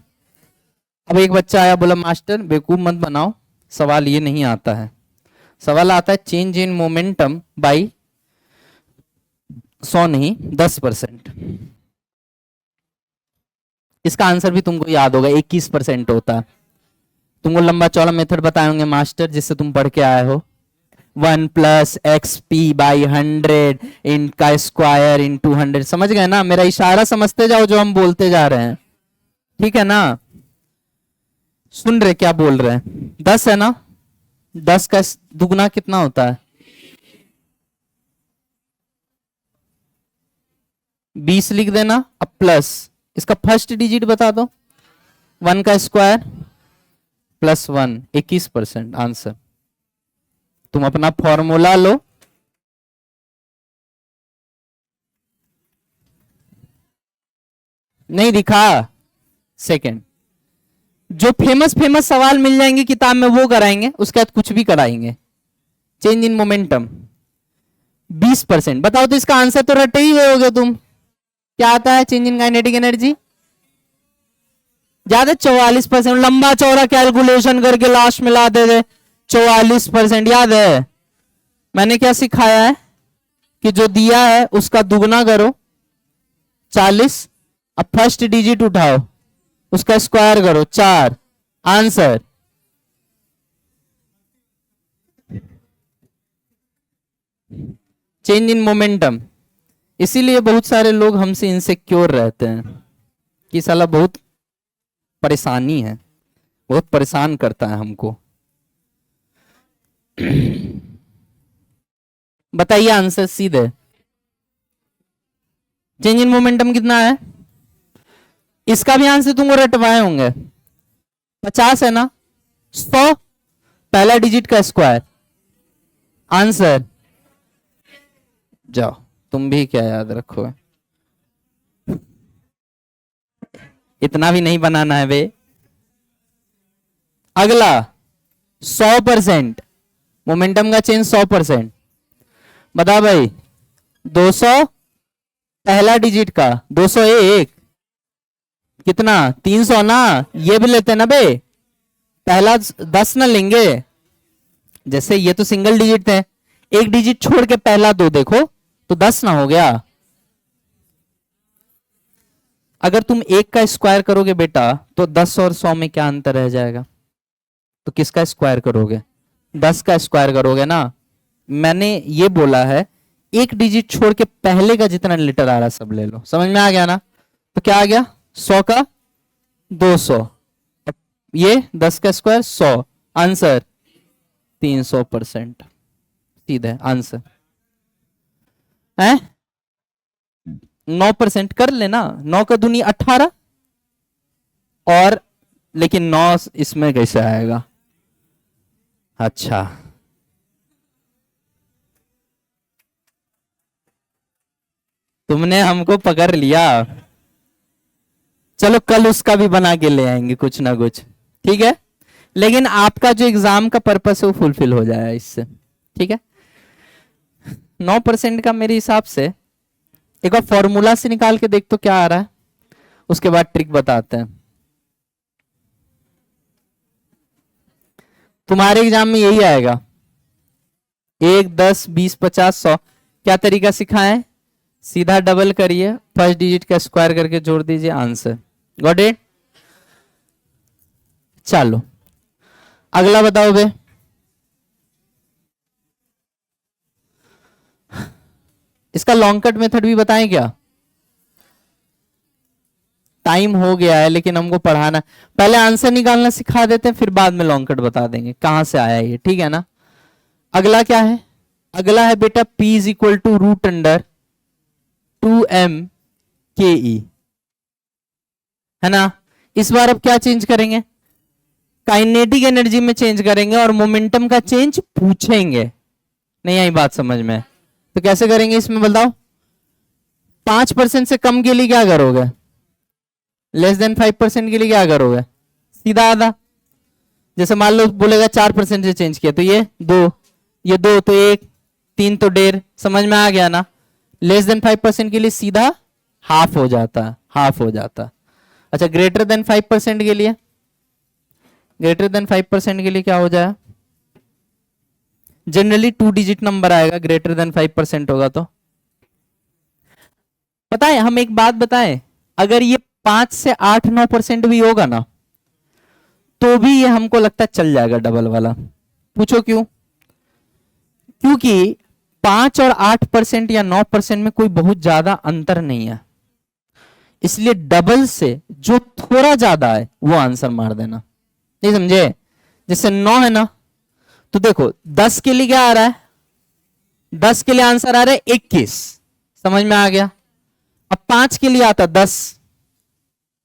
अब एक बच्चा आया, बोला मास्टर बेवकूफ मत बनाओ, सवाल ये नहीं आता है, सवाल आता है चेंज इन मोमेंटम बाई 100 नहीं 10%। इसका आंसर भी तुमको याद होगा, 21% होता है। तुमको लंबा चौड़ा मेथड बताए होंगे मास्टर, जिससे तुम पढ़ के आए हो, 1 प्लस एक्स पी बाई 100 इन का स्क्वायर इन 200। समझ गए ना, मेरा इशारा समझते जाओ जो हम बोलते जा रहे हैं, ठीक है ना? सुन रहे क्या बोल रहे हैं? 10 है ना, 10 का दुगना कितना होता है? 20 लिख देना। अब प्लस इसका फर्स्ट डिजिट बता दो, 1 का स्क्वायर प्लस 1, 21% आंसर। तुम अपना फॉर्मूला लो, नहीं दिखा? सेकंड, जो फेमस फेमस सवाल मिल जाएंगे किताब में वो कराएंगे, उसके बाद कुछ भी कराएंगे। चेंज इन मोमेंटम 20%, बताओ तो इसका आंसर तो रटे ही गए होगे तुम। क्या आता है चेंज इन काइनेटिक एनर्जी? ज्यादा 44%, लंबा चौड़ा कैलकुलेशन करके लास्ट में ला दे 44%। याद है मैंने क्या सिखाया है कि जो दिया है उसका दुगना करो 40, अब फर्स्ट डिजिट उठाओ उसका स्क्वायर करो 4, आंसर। Change in momentum. इसीलिए बहुत सारे लोग हमसे इनसिक्योर रहते हैं कि साला बहुत परेशानी है, बहुत परेशान करता है हमको। बताइए आंसर सीधे। चेंज इन मोमेंटम कितना है? इसका भी आंसर तुमको रटवाए होंगे, 50 है ना, 100 पहला डिजिट का स्क्वायर, आंसर। जाओ तुम भी क्या याद रखो, इतना भी नहीं बनाना है बे। अगला 100%, मोमेंटम का चेंज 100%। बता भाई 200 पहला डिजिट का, 201 कितना? 300 ना, ये भी लेते ना बे, पहला 10 ना लेंगे। जैसे ये तो सिंगल डिजिट है, एक डिजिट छोड़ के पहला 2 देखो तो 10 ना हो गया। अगर तुम 1 का स्क्वायर करोगे बेटा तो 10 और 100 में क्या अंतर रह जाएगा? तो किसका स्क्वायर करोगे? 10 का स्क्वायर करोगे ना। मैंने ये बोला है एक डिजिट छोड़ के पहले का जितना लेटर आ रहा सब ले लो। समझ में आ गया ना? तो क्या आ गया? 100 का 200, ये 10 का स्क्वायर 100, आंसर 300%। सीधे आंसर है। 9% कर लेना, 9 का दूनी 18, और लेकिन 9 इसमें कैसे आएगा? अच्छा तुमने हमको पकड़ लिया, चलो कल उसका भी बना के ले आएंगे कुछ ना कुछ, ठीक है? लेकिन आपका जो एग्जाम का पर्पस है वो फुलफिल हो जाएगा इससे, ठीक है? 9% का मेरे हिसाब से एक बार फॉर्मूला से निकाल के देख तो क्या आ रहा है, उसके बाद ट्रिक बताते हैं। तुम्हारे एग्जाम में यही आएगा, 1, 10, 20, 50, 100। क्या तरीका सिखाएं? सीधा डबल करिए, फर्स्ट डिजिट का स्क्वायर करके जोड़ दीजिए, आंसर। Got it? चलो अगला बताओ बे। इसका लॉन्ग कट मेथड भी बताएं क्या? टाइम हो गया है लेकिन हमको पढ़ाना, पहले आंसर निकालना सिखा देते हैं फिर बाद में लॉन्ग कट बता देंगे कहां से आया ये, ठीक है ना? अगला क्या है? अगला है बेटा P is equal to root under 2m KE, है ना? इस बार अब क्या चेंज करेंगे? काइनेटिक एनर्जी में चेंज करेंगे और मोमेंटम का चेंज पूछेंगे। नहीं आई बात समझ में? तो कैसे करेंगे इसमें बताओ? 5% से कम के लिए क्या करोगे? लेस देन 5% के लिए क्या करोगे? सीधा आधा। जैसे मान लो बोलेगा 4% से चेंज किया तो ये 2, ये 2 तो 1, 3 तो 1.5। समझ में आ गया ना? लेस देन 5% के लिए सीधा हाफ हो जाता, हाफ हो जाता। अच्छा ग्रेटर देन 5% के लिए ग्रेटर देन 5% के लिए क्या हो जाए? जनरली 2 डिजिट नंबर आएगा, ग्रेटर देन 5% होगा तो। पता है, हम एक बात बताएं, अगर ये 5 से 8-9% भी होगा ना, तो भी ये हमको लगता है चल जाएगा डबल वाला। पूछो क्यों? क्योंकि 5 और 8% या 9% में कोई बहुत ज्यादा अंतर नहीं है, इसलिए डबल से जो थोड़ा ज्यादा है वो आंसर मार देना। नहीं समझे? जैसे 9 है ना, तो देखो 10 के लिए क्या आ रहा है? 10 के लिए आंसर आ रहा है 21, समझ में आ गया? अब 5 के लिए आता 10,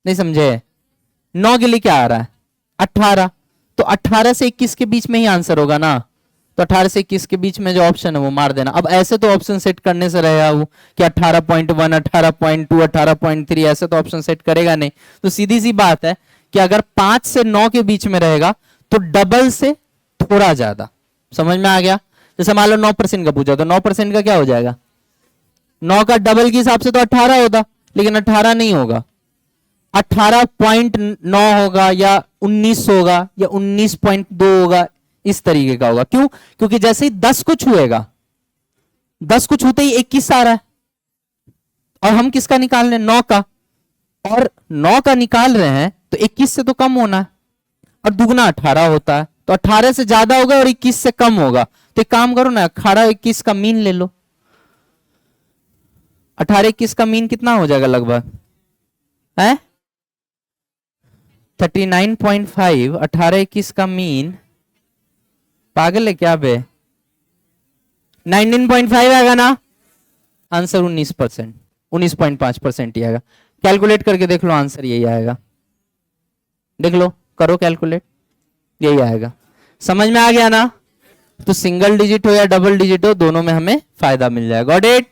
नहीं समझे? 9 के लिए क्या आ रहा है? 18, तो 18 से 21 के बीच में ही आंसर होगा ना, तो 18 से 21 के बीच में जो ऑप्शन है वो मार देना। अब ऐसे तो ऑप्शन सेट करने से रहेगा वो कि 18.1, 18.2, 18.3, ऐसे तो ऑप्शन सेट करेगा नहीं। तो सीधी सी बात है कि अगर 5 से 9 के बीच में रहेगा तो डबल से थोड़ा ज्यादा। समझ में आ गया? जैसे मान लो 9% का पूछा, तो 9% का क्या हो जाएगा? 9 का डबल के हिसाब से तो 18 होता, लेकिन 18 नहीं होगा, 18.9 होगा या 19 होगा या 19.2 होगा, इस तरीके का होगा। क्यों? क्योंकि जैसे ही 10 को छुएगा, 10 को छूते ही 21 आ रहा है, और हम किसका निकाल रहे हैं? 9 का, और 9 का निकाल रहे हैं तो 21 से तो कम होना है, और दुगना 18 होता है, तो 18 से ज्यादा होगा और 21 से कम होगा। तो एक काम करो ना, 18-21 का मीन ले लो। 18-21 का मीन कितना हो जाएगा लगभग? है 39.5। 18-21 का मीन, पागल है क्या बे? 19.5 आएगा ना आंसर? 19%, 19.5% ही आएगा। कैलकुलेट करके देख लो, आंसर यही आएगा। देख लो, करो कैलकुलेट, यही आएगा। समझ में आ गया ना? तो सिंगल डिजिट हो या डबल डिजिट हो, दोनों में हमें फायदा मिल जाएगा। Got it?